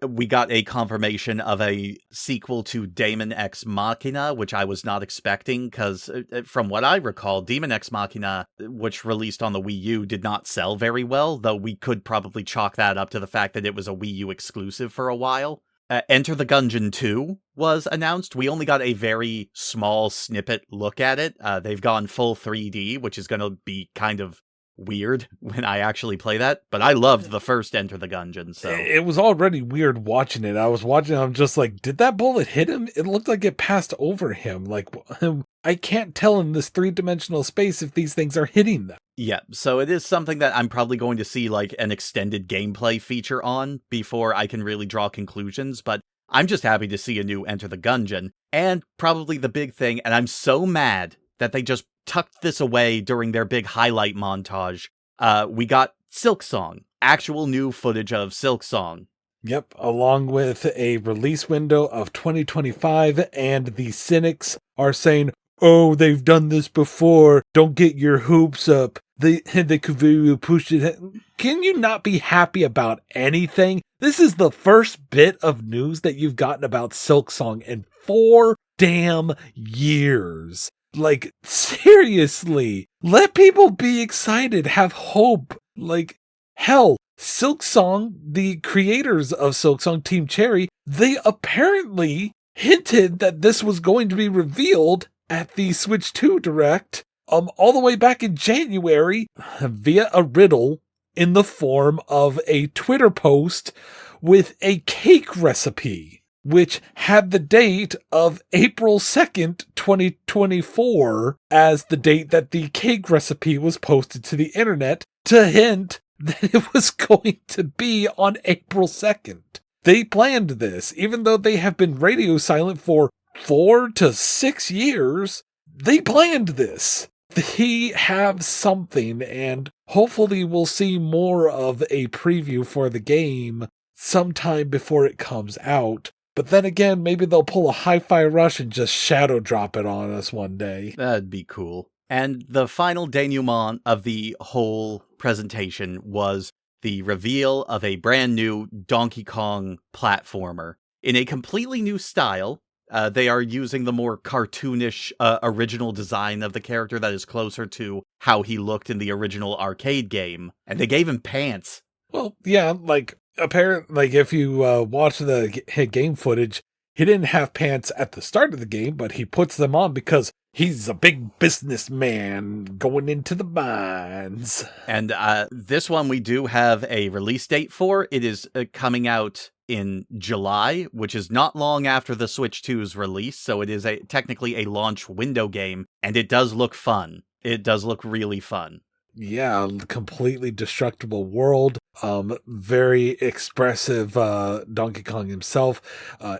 We got a confirmation of a sequel to Daemon X Machina, which I was not expecting, because from what I recall, Daemon X Machina, which released on the Wii U, did not sell very well, though we could probably chalk that up to the fact that it was a Wii U exclusive for a while. Enter the Gungeon 2 was announced. We only got a very small snippet look at it. They've gone full 3D, which is going to be kind of weird when I actually play that, but I loved the first Enter the Gungeon, so... It was already weird watching it. I was watching it, I'm just like, did that bullet hit him? It looked like it passed over him. Like, I can't tell in this three-dimensional space if these things are hitting them. Yeah, so it is something that I'm probably going to see, like, an extended gameplay feature on before I can really draw conclusions, but I'm just happy to see a new Enter the Gungeon, and probably the big thing, and I'm so mad that they just tucked this away during their big highlight montage. We got Silksong, actual new footage of Silksong. Yep, along with a release window of 2025, and the cynics are saying, oh, they've done this before, don't get your hopes up, they could very well push it. Can you not be happy about anything? This is the first bit of news that you've gotten about Silksong in 4 damn years. Like, seriously, let people be excited, have hope. Like, hell, Silksong, the creators of Silksong, Team Cherry, they apparently hinted that this was going to be revealed at the Switch 2 Direct, all the way back in January, via a riddle in the form of a Twitter post with a cake recipe, which had the date of April 2nd, 2024 as the date that the cake recipe was posted to the internet, to hint that it was going to be on April 2nd. They planned this, even though they have been radio silent for 4 to 6 years. They planned this. They have something, and hopefully we'll see more of a preview for the game sometime before it comes out. But then again, maybe they'll pull a Hi-Fi Rush and just shadow drop it on us one day. That'd be cool. And the final denouement of the whole presentation was the reveal of a brand new Donkey Kong platformer. In a completely new style, they are using the more cartoonish original design of the character that is closer to how he looked in the original arcade game. And they gave him pants. Well, yeah, like, apparently, like, if you watch the game footage, he didn't have pants at the start of the game, but he puts them on because he's a big businessman going into the mines. And this one we do have a release date for. It is coming out in July, which is not long after the Switch 2's release, so it is technically a launch window game, and it does look fun. It does look really fun. Yeah, completely destructible world. Very expressive Donkey Kong himself.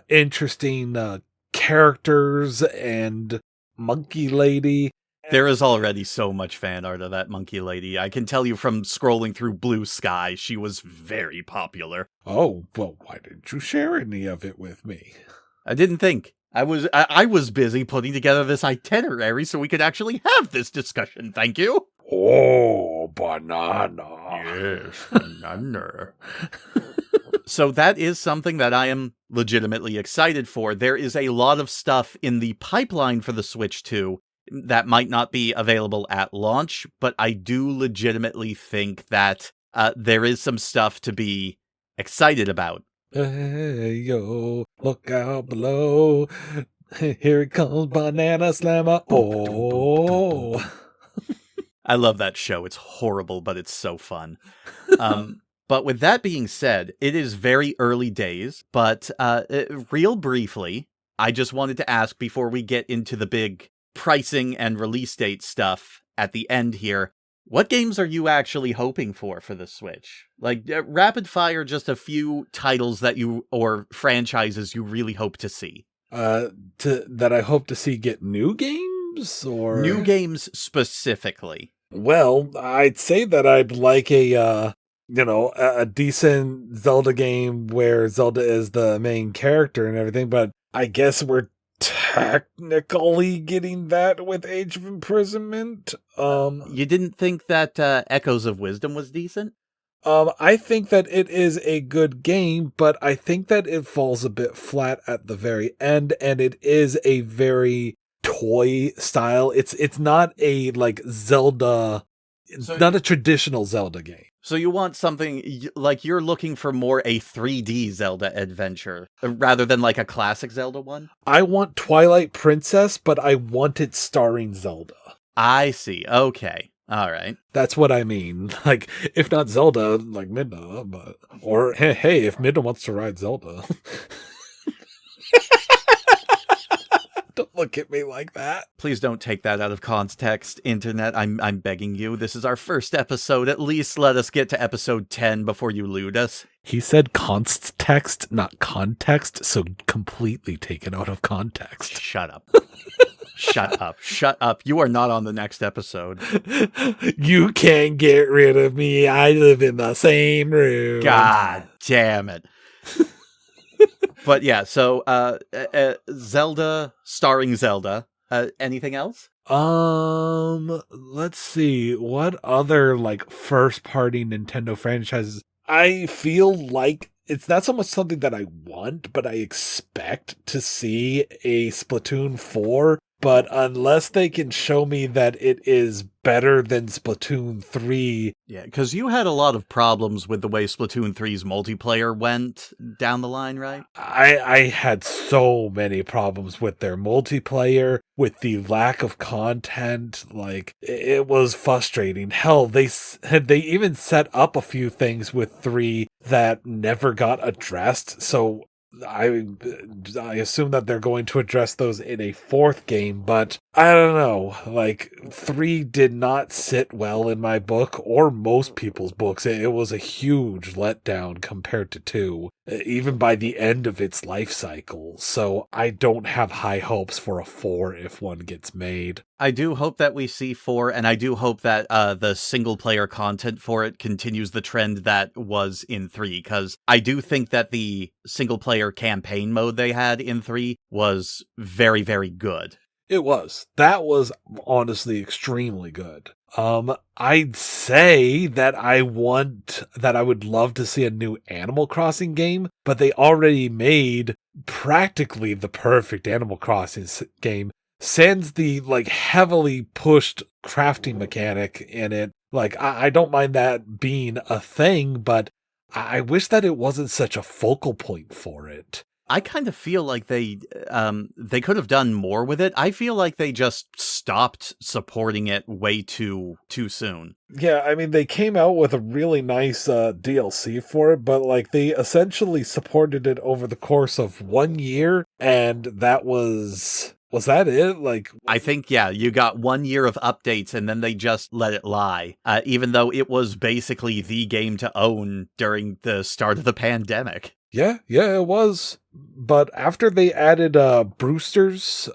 Interesting characters and Monkey Lady. There is already so much fan art of that Monkey Lady. I can tell you from scrolling through Blue Sky, she was very popular. Oh, well, why didn't you share any of it with me? I didn't think. I was busy putting together this itinerary so we could actually have this discussion, thank you. Oh, banana. Yes, banana. So that is something that I am legitimately excited for. There is a lot of stuff in the pipeline for the Switch 2 that might not be available at launch, but I do legitimately think that there is some stuff to be excited about. Hey, yo, look out below. Here it comes, Banana Slammer. Oh. I love that show. It's horrible, but it's so fun. But with that being said, it is very early days, but real briefly, I just wanted to ask before we get into the big pricing and release date stuff at the end here, what games are you actually hoping for the Switch? Like, rapid fire, just a few titles that you, or franchises you really hope to see. That I hope to see get new games, or? New games specifically. Well, I'd say that I'd like a decent Zelda game where Zelda is the main character and everything, but I guess we're technically getting that with Age of Imprisonment. You didn't think that Echoes of Wisdom was decent? I think that it is a good game, but I think that it falls a bit flat at the very end, and it is a very toy style. It's not a like Zelda. It's not a traditional Zelda game. So you want something like you're looking for more a 3D Zelda adventure rather than like a classic Zelda one? I want Twilight Princess, but I want it starring Zelda. I see. Okay. All right. That's what I mean. Like, if not Zelda, like Midna, but or hey, if Midna wants to ride Zelda. Don't look at me like that. Please don't take that out of context, Internet. I'm begging you. This is our first episode. At least let us get to episode 10 before you lewd us. He said context, not context, so completely taken out of context. Shut up. Shut up. Shut up. You are not on the next episode. You can't get rid of me. I live in the same room. God damn it. But yeah, so Zelda starring Zelda. Anything else? Let's see. What other like first party Nintendo franchises? I feel like it's not so much something that I want, but I expect to see a Splatoon 4. But unless they can show me that it is better than Splatoon 3. Yeah, because you had a lot of problems with the way Splatoon 3's multiplayer went down the line, right? I had so many problems with their multiplayer, with the lack of content. Like, it was frustrating. Hell, they even set up a few things with 3 that never got addressed. So I assume that they're going to address those in a 4th game, but I don't know. Like, 3 did not sit well in my book or most people's books. It was a huge letdown compared to 2, even by the end of its life cycle. So I don't have high hopes for a 4 if one gets made. I do hope that we see 4, and I do hope that the single-player content for it continues the trend that was in 3, because I do think that the single-player campaign mode they had in 3 was very, very good. It was. That was honestly extremely good. I'd say that I would love to see a new Animal Crossing game, but they already made practically the perfect Animal Crossing game. Sans the like heavily pushed crafting mechanic in it. Like, I don't mind that being a thing, but I wish that it wasn't such a focal point for it. I kind of feel like they could have done more with it. I feel like they just stopped supporting it way too soon. Yeah, I mean, they came out with a really nice DLC for it, but like they essentially supported it over the course of 1 year, and that was that it? Like, I think, yeah, you got 1 year of updates and then they just let it lie, even though it was basically the game to own during the start of the pandemic. yeah, it was. But after they added Brewster's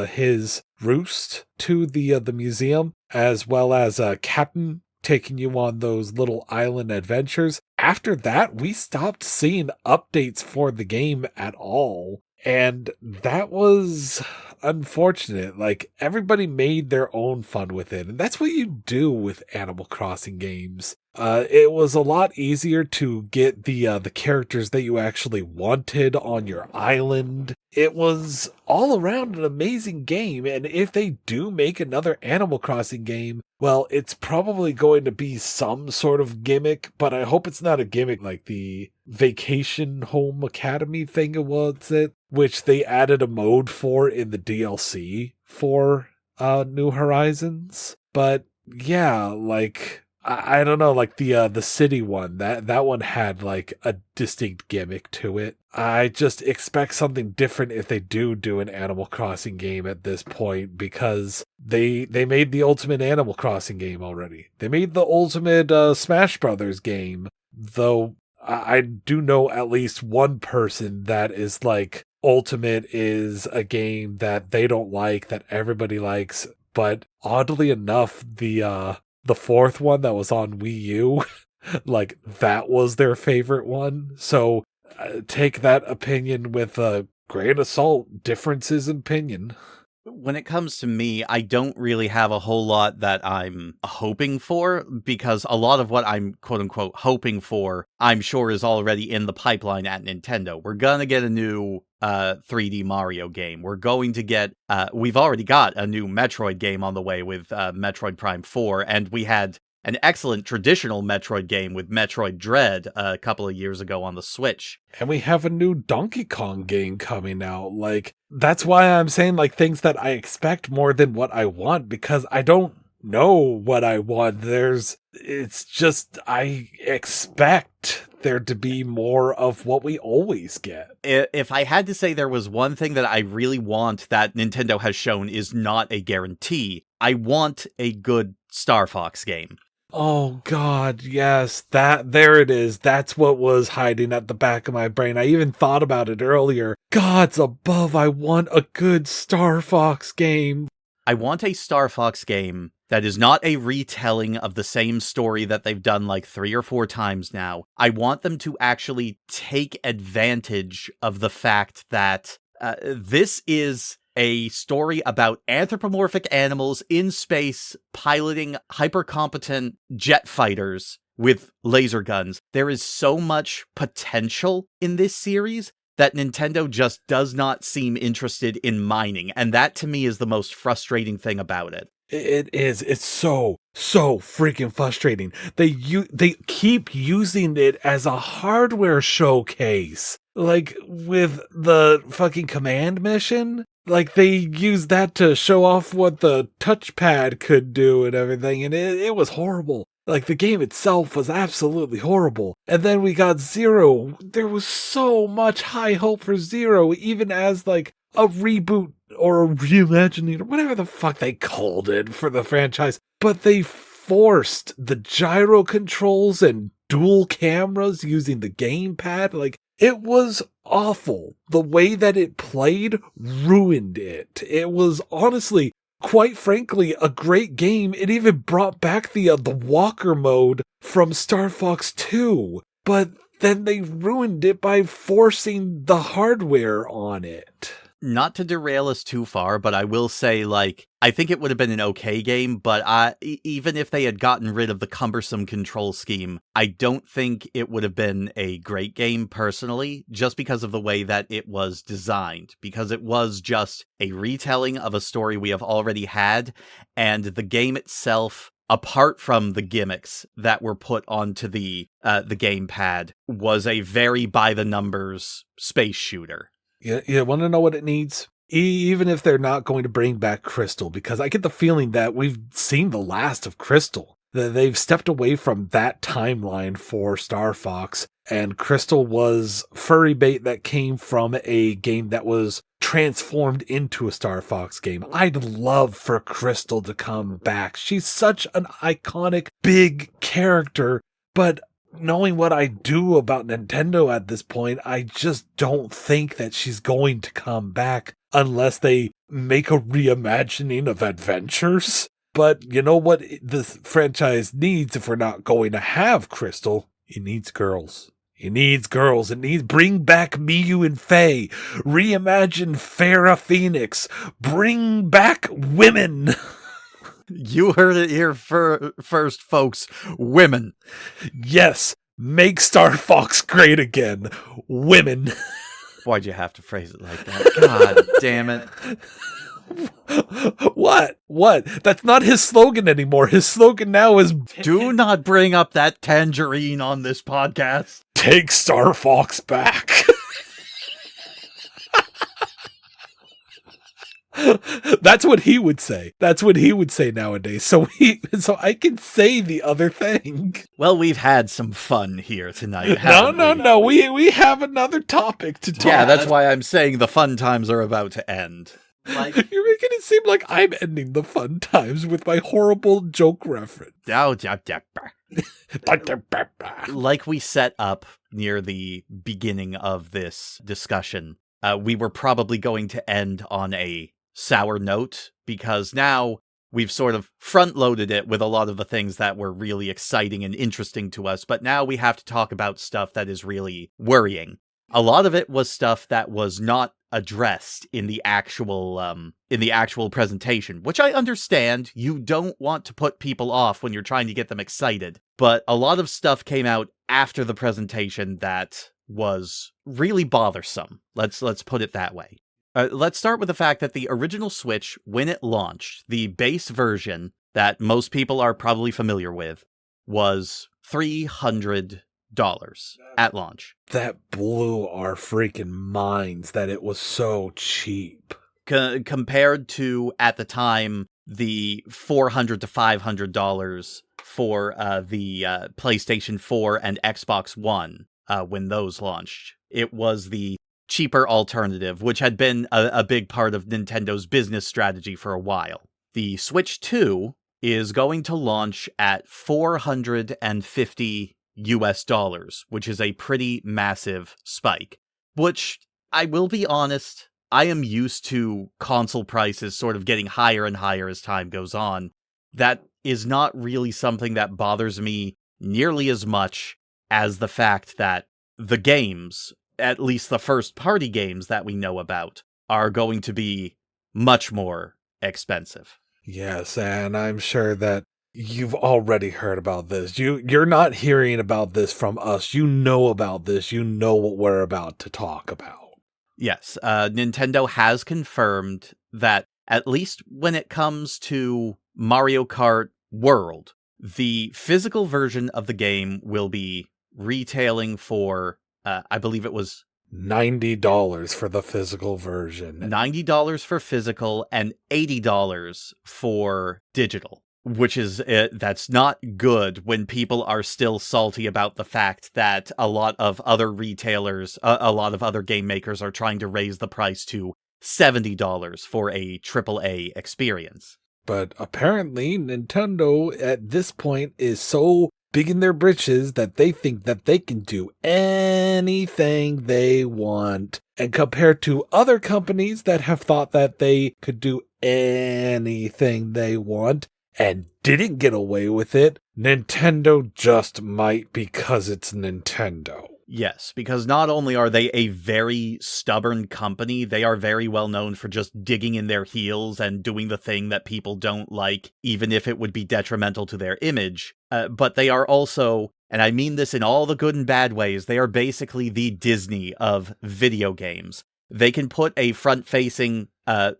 his roost to the museum, as well as Captain taking you on those little island adventures, after that we stopped seeing updates for the game at all. And that was unfortunate. Like, everybody made their own fun with it. And that's what you do with Animal Crossing games. It was a lot easier to get the characters that you actually wanted on your island. It was all around an amazing game, and if they do make another Animal Crossing game, well, it's probably going to be some sort of gimmick, but I hope it's not a gimmick like the Vacation Home Academy thing it was, which they added a mode for in the DLC for New Horizons. But yeah, like, I don't know, like the city one, that one had like a distinct gimmick to it. I just expect something different if they do an Animal Crossing game at this point, because they made the ultimate Animal Crossing game already. They made the ultimate Smash Brothers game, though I do know at least one person that is like, Ultimate is a game that they don't like, that everybody likes, but oddly enough, the fourth one that was on Wii U, like, that was their favorite one. So take that opinion with a grain of salt. Differences in opinion. When it comes to me, I don't really have a whole lot that I'm hoping for, because a lot of what I'm quote unquote hoping for, I'm sure is already in the pipeline at Nintendo. We're gonna get a new 3D Mario game. We're going to get, we've already got a new Metroid game on the way with Metroid Prime 4, and we had an excellent traditional Metroid game with Metroid Dread a couple of years ago on the Switch. And we have a new Donkey Kong game coming out. Like, that's why I'm saying, like, things that I expect more than what I want, because I don't know what I want. It's just, I expect there to be more of what we always get. If I had to say there was one thing that I really want that Nintendo has shown is not a guarantee, I want a good Star Fox game. Oh God, yes, there it is. That's what was hiding at the back of my brain. I even thought about it earlier. Gods above, I want a good Star Fox game. I want a Star Fox game that is not a retelling of the same story that they've done like 3 or 4 times now. I want them to actually take advantage of the fact that this is a story about anthropomorphic animals in space piloting hyper-competent jet fighters with laser guns. There is so much potential in this series that Nintendo just does not seem interested in mining, and that to me is the most frustrating thing about it. It is. It's so freaking frustrating. They keep using it as a hardware showcase. Like with the fucking command mission. Like, they used that to show off what the touchpad could do and everything, and it was horrible. Like, the game itself was absolutely horrible. And then we got Zero. There was so much high hope for Zero, even as, like, a reboot or a reimagining or whatever the fuck they called it for the franchise. But they forced the gyro controls and dual cameras using the gamepad. Like, it was awful. The way that it played ruined it. It was honestly, quite frankly, a great game. It even brought back the walker mode from Star Fox 2. But then they ruined it by forcing the hardware on it. Not to derail us too far, but I will say, like, I think it would have been an okay game, but even if they had gotten rid of the cumbersome control scheme, I don't think it would have been a great game personally, just because of the way that it was designed, because it was just a retelling of a story we have already had, and the game itself, apart from the gimmicks that were put onto the gamepad, was a very by-the-numbers space shooter. You want to know what it needs? Even if they're not going to bring back Crystal, because I get the feeling that we've seen the last of Crystal. That they've stepped away from that timeline for Star Fox, and Crystal was furry bait that came from a game that was transformed into a Star Fox game. I'd love for Crystal to come back. She's such an iconic, big character, but knowing what I do about Nintendo at this point, I just don't think that she's going to come back unless they make a reimagining of Adventures. But you know what this franchise needs if we're not going to have Crystal? It needs girls. It needs girls. It needs bring back Miyu and Faye. Reimagine Farrah Phoenix. Bring back women. You heard it here first, folks. Women. Yes. Make Star Fox great again. Women. Why'd you have to phrase it like that? God damn it. What? That's not his slogan anymore. His slogan now is do not bring up that tangerine on this podcast. Take Star Fox back. That's what he would say. That's what he would say nowadays. So I can say the other thing. Well, we've had some fun here tonight. No. We have another topic to talk. Yeah, that's why I'm saying the fun times are about to end. Like, you're making it seem like I'm ending the fun times with my horrible joke reference. Like we set up near the beginning of this discussion, we were probably going to end on a sour note, because now we've sort of front-loaded it with a lot of the things that were really exciting and interesting to us, but now we have to talk about stuff that is really worrying. A lot of it was stuff that was not addressed in the actual presentation, which I understand. You don't want to put people off when you're trying to get them excited, but a lot of stuff came out after the presentation that was really bothersome. Let's put it that way. Let's start with the fact that the original Switch, when it launched, the base version that most people are probably familiar with, was $300 at launch. That blew our freaking minds that it was so cheap. Compared to, at the time, the $400 to $500 for the PlayStation 4 and Xbox One when those launched. It was the cheaper alternative, which had been a big part of Nintendo's business strategy for a while. The Switch 2 is going to launch at $450 US, which is a pretty massive spike. Which, I will be honest, I am used to console prices sort of getting higher and higher as time goes on. That is not really something that bothers me nearly as much as the fact that the games, at least the first-party games that we know about, are going to be much more expensive. Yes, and I'm sure that you've already heard about this. You're not hearing about this from us. You know about this. You know what we're about to talk about. Yes, Nintendo has confirmed that, at least when it comes to Mario Kart World, the physical version of the game will be retailing for, I believe it was $90 for the physical version. $90 for physical and $80 for digital. Which is, that's not good when people are still salty about the fact that a lot of other retailers, a lot of other game makers are trying to raise the price to $70 for a AAA experience. But apparently Nintendo at this point is so big in their britches that they think that they can do anything they want. And compared to other companies that have thought that they could do anything they want, and didn't get away with it, Nintendo just might, because it's Nintendo. Yes, because not only are they a very stubborn company, they are very well known for just digging in their heels and doing the thing that people don't like, even if it would be detrimental to their image. But they are also, and I mean this in all the good and bad ways, they are basically the Disney of video games. They can put a front-facing,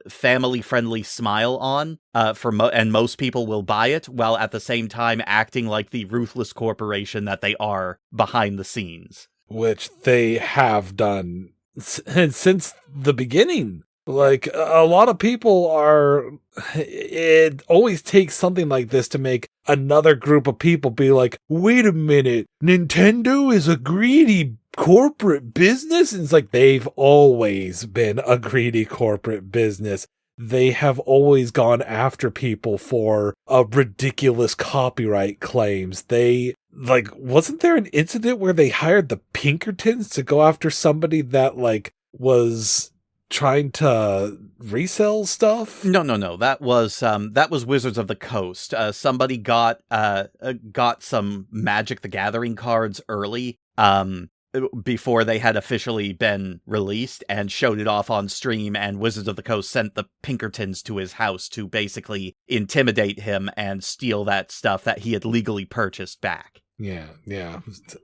family-friendly smile on, and most people will buy it, while at the same time acting like the ruthless corporation that they are behind the scenes. Which they have done since the beginning. Like, a lot of people are, it always takes something like this to make another group of people be like, wait a minute, Nintendo is a greedy corporate business? And it's like, they've always been a greedy corporate business. They have always gone after people for ridiculous copyright claims. Like, wasn't there an incident where they hired the Pinkertons to go after somebody that, like, was trying to resell stuff? No. That was Wizards of the Coast. Somebody got some Magic the Gathering cards early, before they had officially been released, and showed it off on stream, and Wizards of the Coast sent the Pinkertons to his house to basically intimidate him and steal that stuff that he had legally purchased back. Yeah.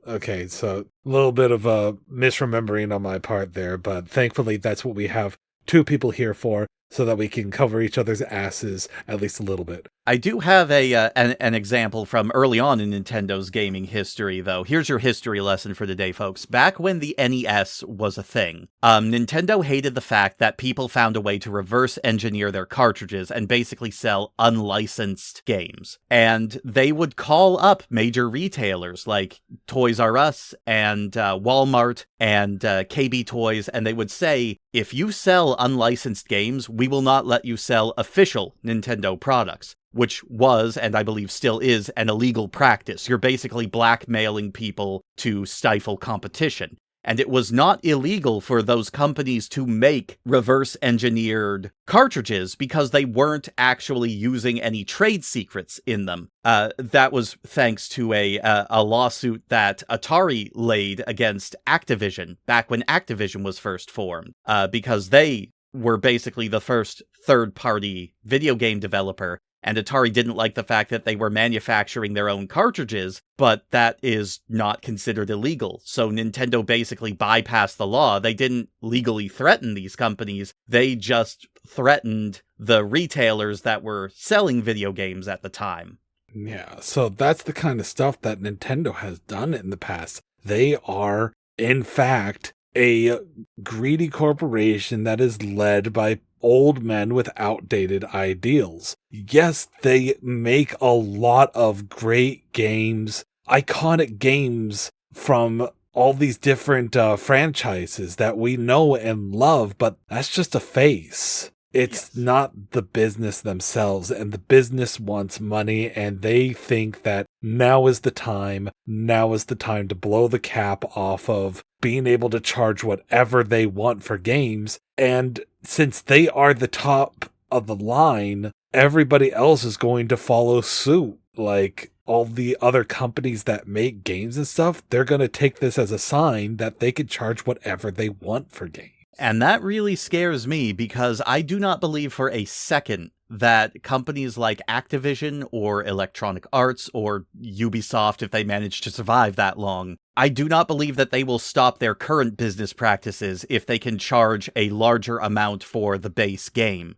Okay, so a little bit of a misremembering on my part there, but thankfully that's what we have two people here for, so that we can cover each other's asses at least a little bit. I do have an example from early on in Nintendo's gaming history, though. Here's your history lesson for today, folks. Back when the NES was a thing, Nintendo hated the fact that people found a way to reverse engineer their cartridges and basically sell unlicensed games. And they would call up major retailers like Toys R Us and Walmart and KB Toys, and they would say, if you sell unlicensed games, we will not let you sell official Nintendo products. Which was, and I believe still is, an illegal practice. You're basically blackmailing people to stifle competition. And it was not illegal for those companies to make reverse-engineered cartridges because they weren't actually using any trade secrets in them. That was thanks to a lawsuit that Atari laid against Activision back when Activision was first formed, because they were basically the first third-party video game developer. And Atari didn't like the fact that they were manufacturing their own cartridges, but that is not considered illegal. So Nintendo basically bypassed the law. They didn't legally threaten these companies. They just threatened the retailers that were selling video games at the time. Yeah, so that's the kind of stuff that Nintendo has done in the past. They are, in fact, a greedy corporation that is led by old men with outdated ideals. Yes, they make a lot of great games, iconic games from all these different franchises that we know and love, but that's just a face. It's not the business themselves, and the business wants money, and they think that now is the time to blow the cap off of being able to charge whatever they want for games. And since they are the top of the line, everybody else is going to follow suit. Like, all the other companies that make games and stuff, they're going to take this as a sign that they could charge whatever they want for games. And that really scares me, because I do not believe for a second that companies like Activision or Electronic Arts or Ubisoft, if they manage to survive that long, I do not believe that they will stop their current business practices if they can charge a larger amount for the base game.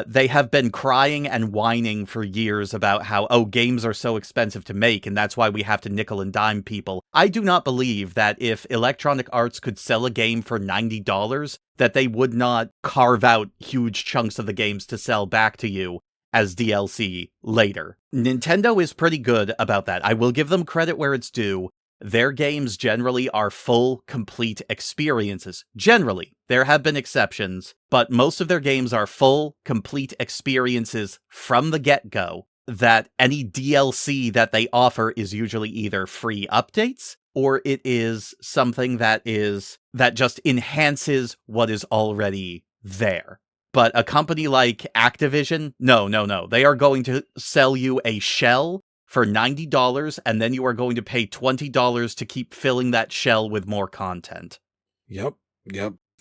They have been crying and whining for years about how, games are so expensive to make, and that's why we have to nickel and dime people. I do not believe that if Electronic Arts could sell a game for $90, that they would not carve out huge chunks of the games to sell back to you as DLC later. Nintendo is pretty good about that. I will give them credit where it's due. Their games generally are full, complete experiences. Generally. There have been exceptions, but most of their games are full, complete experiences from the get-go, that any DLC that they offer is usually either free updates, or it is something that just enhances what is already there. But a company like Activision, no. They are going to sell you a shell for $90, and then you are going to pay $20 to keep filling that shell with more content. Yep.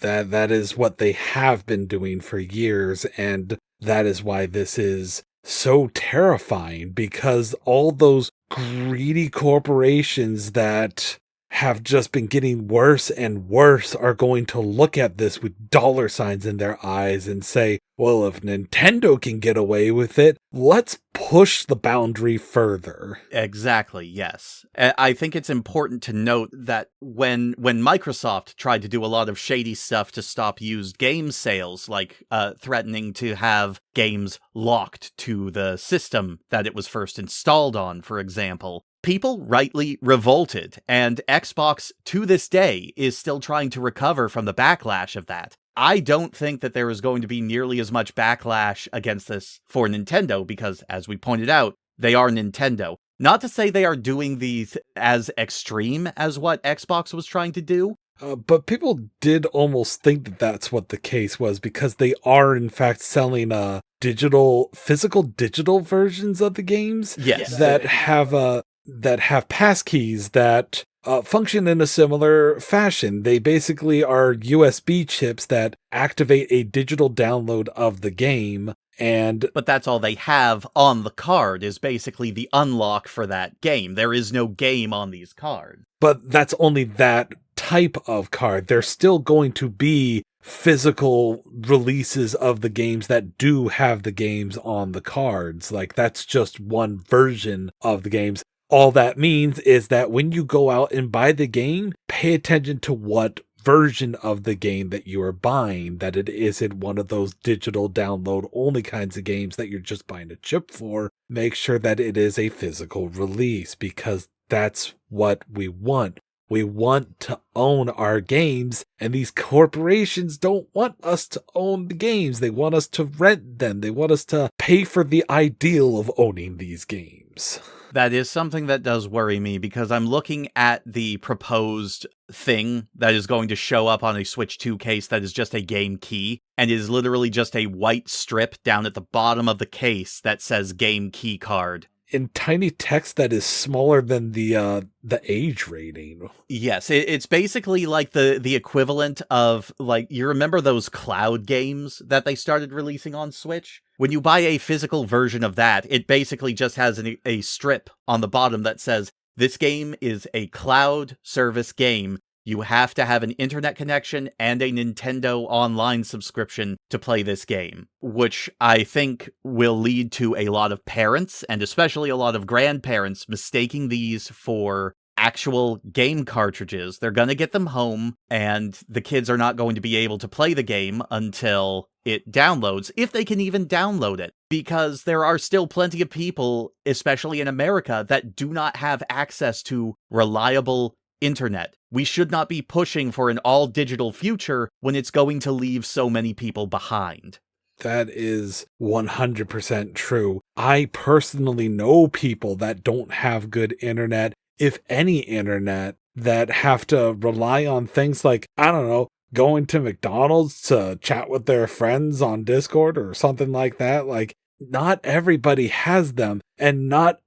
That is what they have been doing for years, and that is why this is so terrifying, because all those greedy corporations that have just been getting worse and worse are going to look at this with dollar signs in their eyes and say, well, if Nintendo can get away with it, let's push the boundary further. Exactly, yes. I think it's important to note that when Microsoft tried to do a lot of shady stuff to stop used game sales, like threatening to have games locked to the system that it was first installed on, for example, people rightly revolted, and Xbox, to this day, is still trying to recover from the backlash of that. I don't think that there is going to be nearly as much backlash against this for Nintendo because, as we pointed out, they are Nintendo. Not to say they are doing these as extreme as what Xbox was trying to do. But people did almost think that that's what the case was because they are, in fact, selling physical digital versions of the games. Yes. That have passkeys that function in a similar fashion. They basically are USB chips that activate a digital download of the game. But that's all they have on the card is basically the unlock for that game. There is no game on these cards. But that's only that type of card. There's still going to be physical releases of the games that do have the games on the cards. Like, that's just one version of the games. All that means is that when you go out and buy the game, pay attention to what version of the game that you are buying, that it isn't one of those digital download only kinds of games that you're just buying a chip for. Make sure that it is a physical release, because that's what we want. We want to own our games, and these corporations don't want us to own the games. They want us to rent them. They want us to pay for the ideal of owning these games. That is something that does worry me, because I'm looking at the proposed thing that is going to show up on a Switch 2 case that is just a game key, and is literally just a white strip down at the bottom of the case that says game key card. In tiny text that is smaller than the age rating. Yes, it's basically like the equivalent of, like, you remember those cloud games that they started releasing on Switch? When you buy a physical version of that, it basically just has a strip on the bottom that says, this game is a cloud service game. You have to have an internet connection and a Nintendo Online subscription to play this game, which I think will lead to a lot of parents, and especially a lot of grandparents, mistaking these for actual game cartridges. They're going to get them home, and the kids are not going to be able to play the game until it downloads, if they can even download it, because there are still plenty of people, especially in America, that do not have access to reliable internet. We should not be pushing for an all-digital future when it's going to leave so many people behind. That is 100% true. I personally know people that don't have good internet, if any internet, that have to rely on things like, I don't know, going to McDonald's to chat with their friends on Discord or something like that. Like, not everybody has them, and not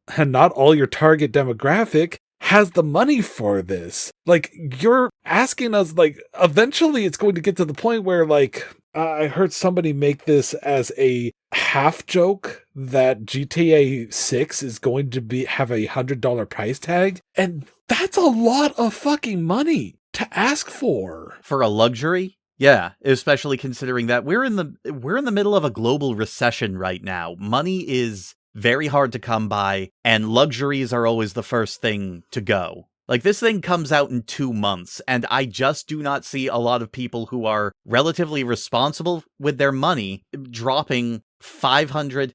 all your target demographic has the money for this. Like, you're asking us, like, eventually it's going to get to the point where, like, I heard somebody make this as a half joke that GTA 6 is going to have a $100 price tag, and that's a lot of fucking money to ask for a luxury. Yeah, especially considering that we're in the middle of a global recession right now. Money is very hard to come by, and luxuries are always the first thing to go. Like, this thing comes out in 2 months, and I just do not see a lot of people who are relatively responsible with their money dropping $500,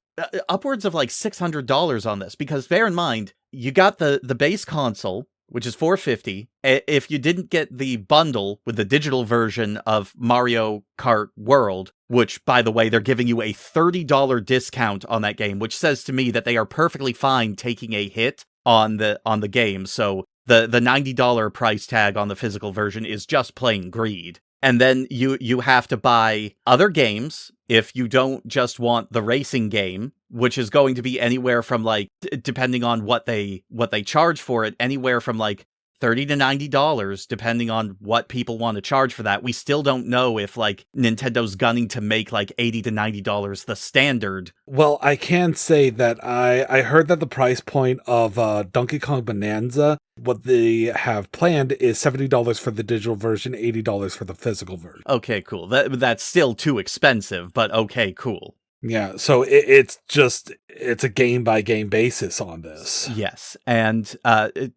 upwards of like $600 on this. Because bear in mind, you got the base console, which is $450. If you didn't get the bundle with the digital version of Mario Kart World, which, by the way, they're giving you a $30 discount on that game, which says to me that they are perfectly fine taking a hit on the game. So the $90 price tag on the physical version is just plain greed. And then you have to buy other games if you don't just want the racing game, which is going to be anywhere from, like, depending on what they charge for it, anywhere from like $30 to $90, depending on what people want to charge for that. We still don't know if, like, Nintendo's gunning to make, like, $80 to $90 the standard. Well, I can say that I heard that the price point of Donkey Kong Bonanza, what they have planned is $70 for the digital version, $80 for the physical version. Okay, cool. That's still too expensive, but okay, cool. Yeah, so it's a game-by-game basis on this. Yes, and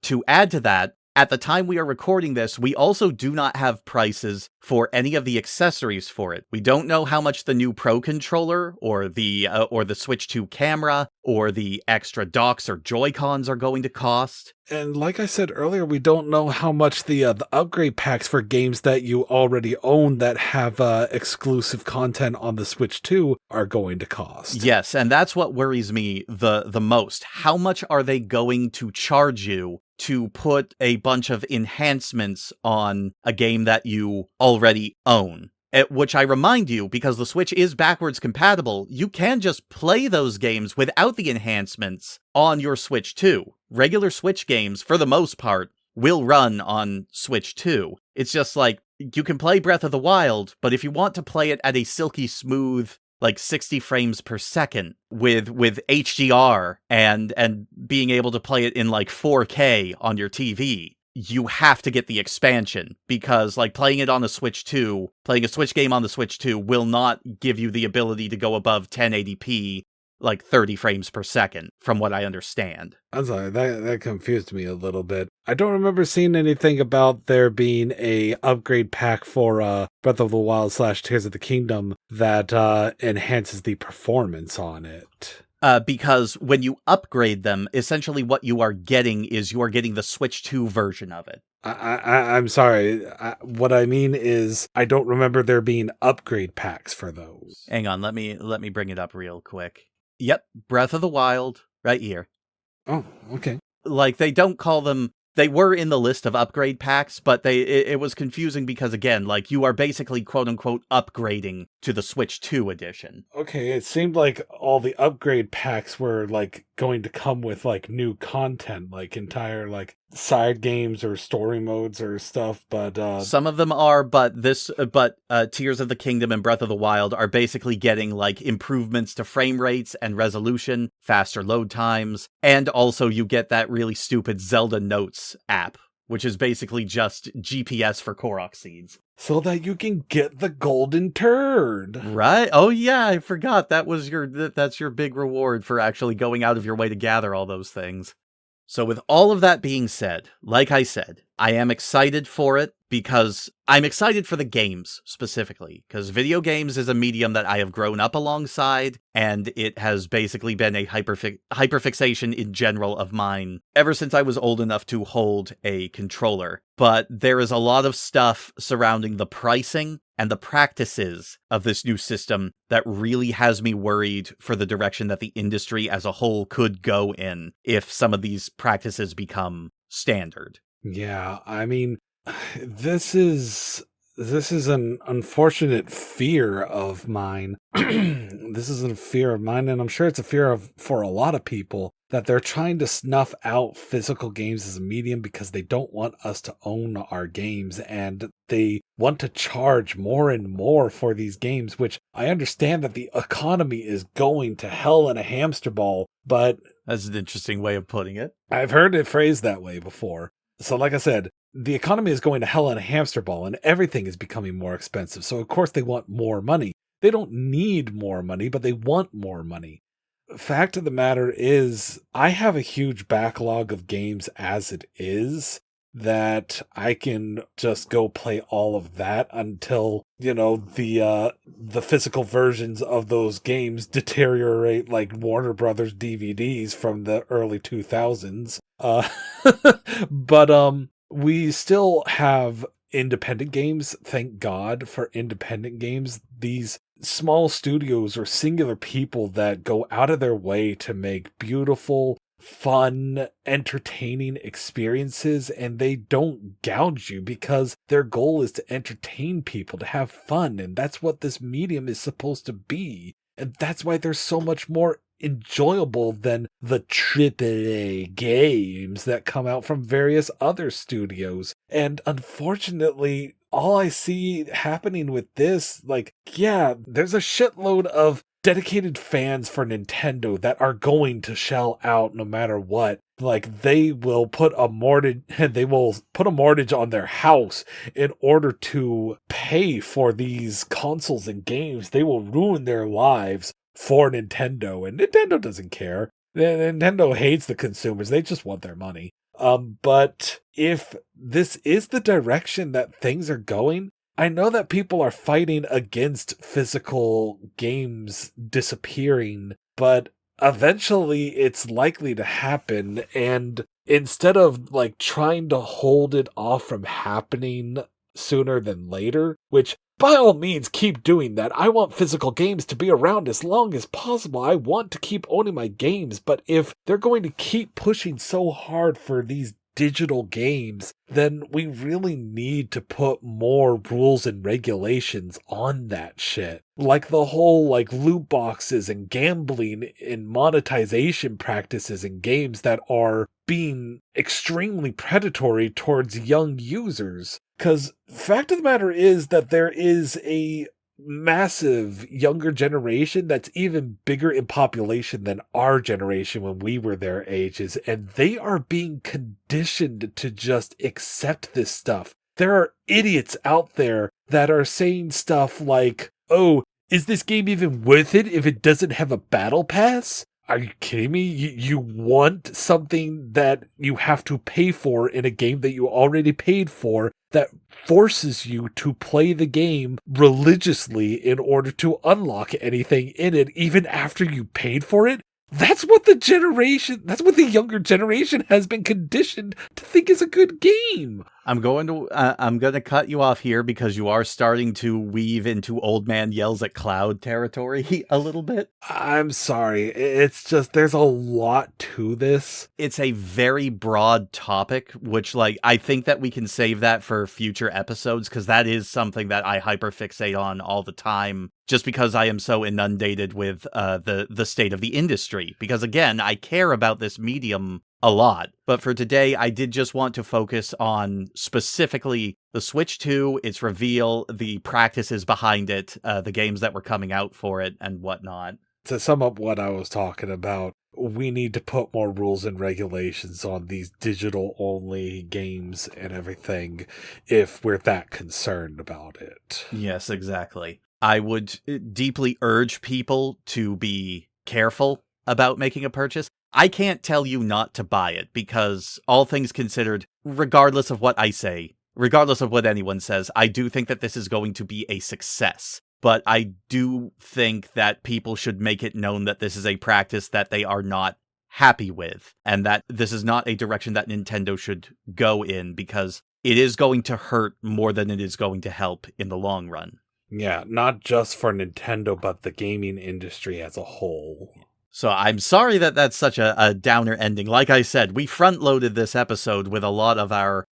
to add to that, at the time we are recording this, we also do not have prices for any of the accessories for it. We don't know how much the new Pro Controller, or the Switch 2 camera, or the extra docks or Joy-Cons are going to cost. And like I said earlier, we don't know how much the upgrade packs for games that you already own that have exclusive content on the Switch 2 are going to cost. Yes, and that's what worries me the most. How much are they going to charge you to put a bunch of enhancements on a game that you already own? Which I remind you, because the Switch is backwards compatible, you can just play those games without the enhancements on your Switch 2. Regular Switch games, for the most part, will run on Switch 2. It's just like, you can play Breath of the Wild, but if you want to play it at a silky smooth, like 60 frames per second with HDR and being able to play it in like 4K on your TV, you have to get the expansion, because like playing it on the Switch 2, playing a Switch game on the Switch 2 will not give you the ability to go above 1080p, like 30 frames per second, from what I understand. I'm sorry, that confused me a little bit. I don't remember seeing anything about there being a upgrade pack for Breath of the Wild / Tears of the Kingdom that enhances the performance on it. Because when you upgrade them, essentially what you are getting is you are getting the Switch 2 version of it. I'm sorry. What I mean is I don't remember there being upgrade packs for those. Hang on, let me bring it up real quick. Yep, Breath of the Wild, right here. Oh, okay. Like, they don't call them... They were in the list of upgrade packs, but it was confusing because, again, like, you are basically quote-unquote upgrading to the Switch 2 edition. Okay, it seemed like all the upgrade packs were, like, going to come with, like, new content, like, entire, like, side games or story modes or stuff, but... Some of them are, but Tears of the Kingdom and Breath of the Wild are basically getting, like, improvements to frame rates and resolution, faster load times, and also you get that really stupid Zelda Notes app, which is basically just GPS for Korok seeds. So that you can get the golden turd. Right? Oh yeah, I forgot. That's your big reward for actually going out of your way to gather all those things. So with all of that being said, like I said, I am excited for it because I'm excited for the games specifically, because video games is a medium that I have grown up alongside, and it has basically been a hyperfixation in general of mine ever since I was old enough to hold a controller. But there is a lot of stuff surrounding the pricing and the practices of this new system that really has me worried for the direction that the industry as a whole could go in if some of these practices become standard. Yeah, I mean, this is an unfortunate fear of mine. This is a fear of mine, and I'm sure it's a fear for a lot of people, that they're trying to snuff out physical games as a medium because they don't want us to own our games, and they want to charge more and more for these games, which I understand that the economy is going to hell in a hamster ball, but... That's an interesting way of putting it. I've heard it phrased that way before. So like I said, the economy is going to hell in a hamster ball, and everything is becoming more expensive. So of course they want more money. They don't need more money, but they want more money. Fact of the matter is, I have a huge backlog of games as it is, that I can just go play all of that until, the physical versions of those games deteriorate like Warner Brothers DVDs from the early 2000s. But we still have independent games. Thank God for independent games. These small studios or singular people that go out of their way to make beautiful, fun, entertaining experiences, and they don't gouge you because their goal is to entertain people, to have fun, and that's what this medium is supposed to be. And that's why there's so much more enjoyable than the AAA games that come out from various other studios. And unfortunately, all I see happening with this, like, yeah, there's a shitload of dedicated fans for Nintendo that are going to shell out no matter what. Like, they will put a mortgage on their house in order to pay for these consoles and games. They will ruin their lives for Nintendo, and Nintendo doesn't care. Nintendo hates the consumers. They just want their money. But if this is the direction that things are going, I know that people are fighting against physical games disappearing, but eventually it's likely to happen. And instead of like trying to hold it off from happening sooner than later, which by all means keep doing that. I want physical games to be around as long as possible. I want to keep owning my games, but if they're going to keep pushing so hard for these digital games, then we really need to put more rules and regulations on that shit. Like the whole like loot boxes and gambling and monetization practices in games that are being extremely predatory towards young users. Because fact of the matter is that there is a massive younger generation that's even bigger in population than our generation when we were their ages, and they are being conditioned to just accept this stuff. There are idiots out there that are saying stuff like, oh, is this game even worth it if it doesn't have a battle pass? Are you kidding me? You want something that you have to pay for in a game that you already paid for, that forces you to play the game religiously in order to unlock anything in it, even after you paid for it? That's what the younger generation has been conditioned to think is a good game. I'm going to cut you off here because you are starting to weave into old man yells at cloud territory a little bit. I'm sorry. It's just, there's a lot to this. It's a very broad topic, which I think that we can save that for future episodes, because that is something that I hyperfixate on all the time, just because I am so inundated with the state of the industry. Because again, I care about this medium a lot. But for today, I did just want to focus on specifically the Switch 2, its reveal, the practices behind it, the games that were coming out for it, and whatnot. To sum up what I was talking about, we need to put more rules and regulations on these digital-only games and everything if we're that concerned about it. Yes, exactly. I would deeply urge people to be careful about making a purchase. I can't tell you not to buy it, because all things considered, regardless of what I say, regardless of what anyone says, I do think that this is going to be a success. But I do think that people should make it known that this is a practice that they are not happy with, and that this is not a direction that Nintendo should go in, because it is going to hurt more than it is going to help in the long run. Yeah, not just for Nintendo, but the gaming industry as a whole. So I'm sorry that that's such a downer ending. Like I said, we front-loaded this episode with a lot of our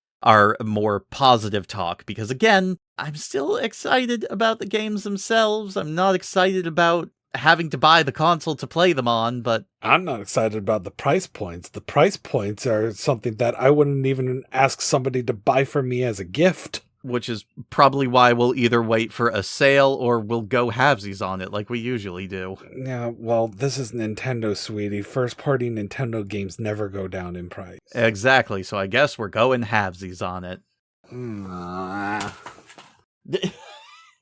more positive talk, because again, I'm still excited about the games themselves. I'm not excited about having to buy the console to play them on, but I'm not excited about the price points. The price points are something that I wouldn't even ask somebody to buy for me as a gift. Which is probably why we'll either wait for a sale or we'll go halvesies on it like we usually do. Yeah, well, this is Nintendo, sweetie. First-party Nintendo games never go down in price. Exactly, so I guess we're going halvesies on it.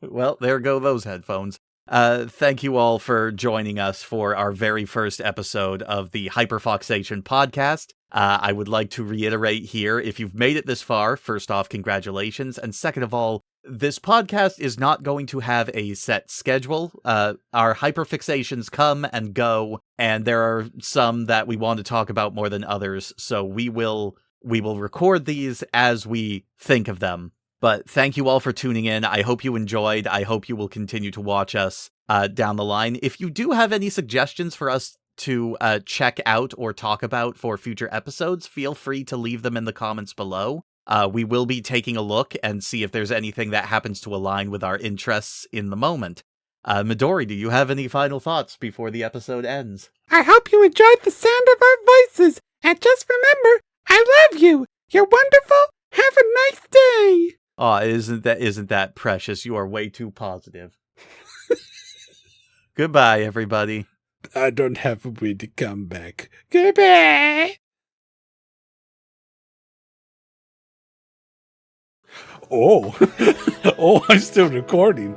Well, there go those headphones. Thank you all for joining us for our very first episode of the Hyperfoxation podcast. I would like to reiterate here, if you've made it this far, first off, congratulations. And second of all, this podcast is not going to have a set schedule. Our hyperfixations come and go, and there are some that we want to talk about more than others. So we will record these as we think of them. But thank you all for tuning in. I hope you enjoyed. I hope you will continue to watch us down the line. If you do have any suggestions for us to check out or talk about for future episodes, feel free to leave them in the comments below. We will be taking a look and see if there's anything that happens to align with our interests in the moment. Midori, do you have any final thoughts before the episode ends? I hope you enjoyed the sound of our voices. And just remember, I love you. You're wonderful. Have a nice day. Aw, isn't that precious? You are way too positive. Goodbye, everybody. I don't have a way to come back. Goodbye. Oh, oh, I'm still recording.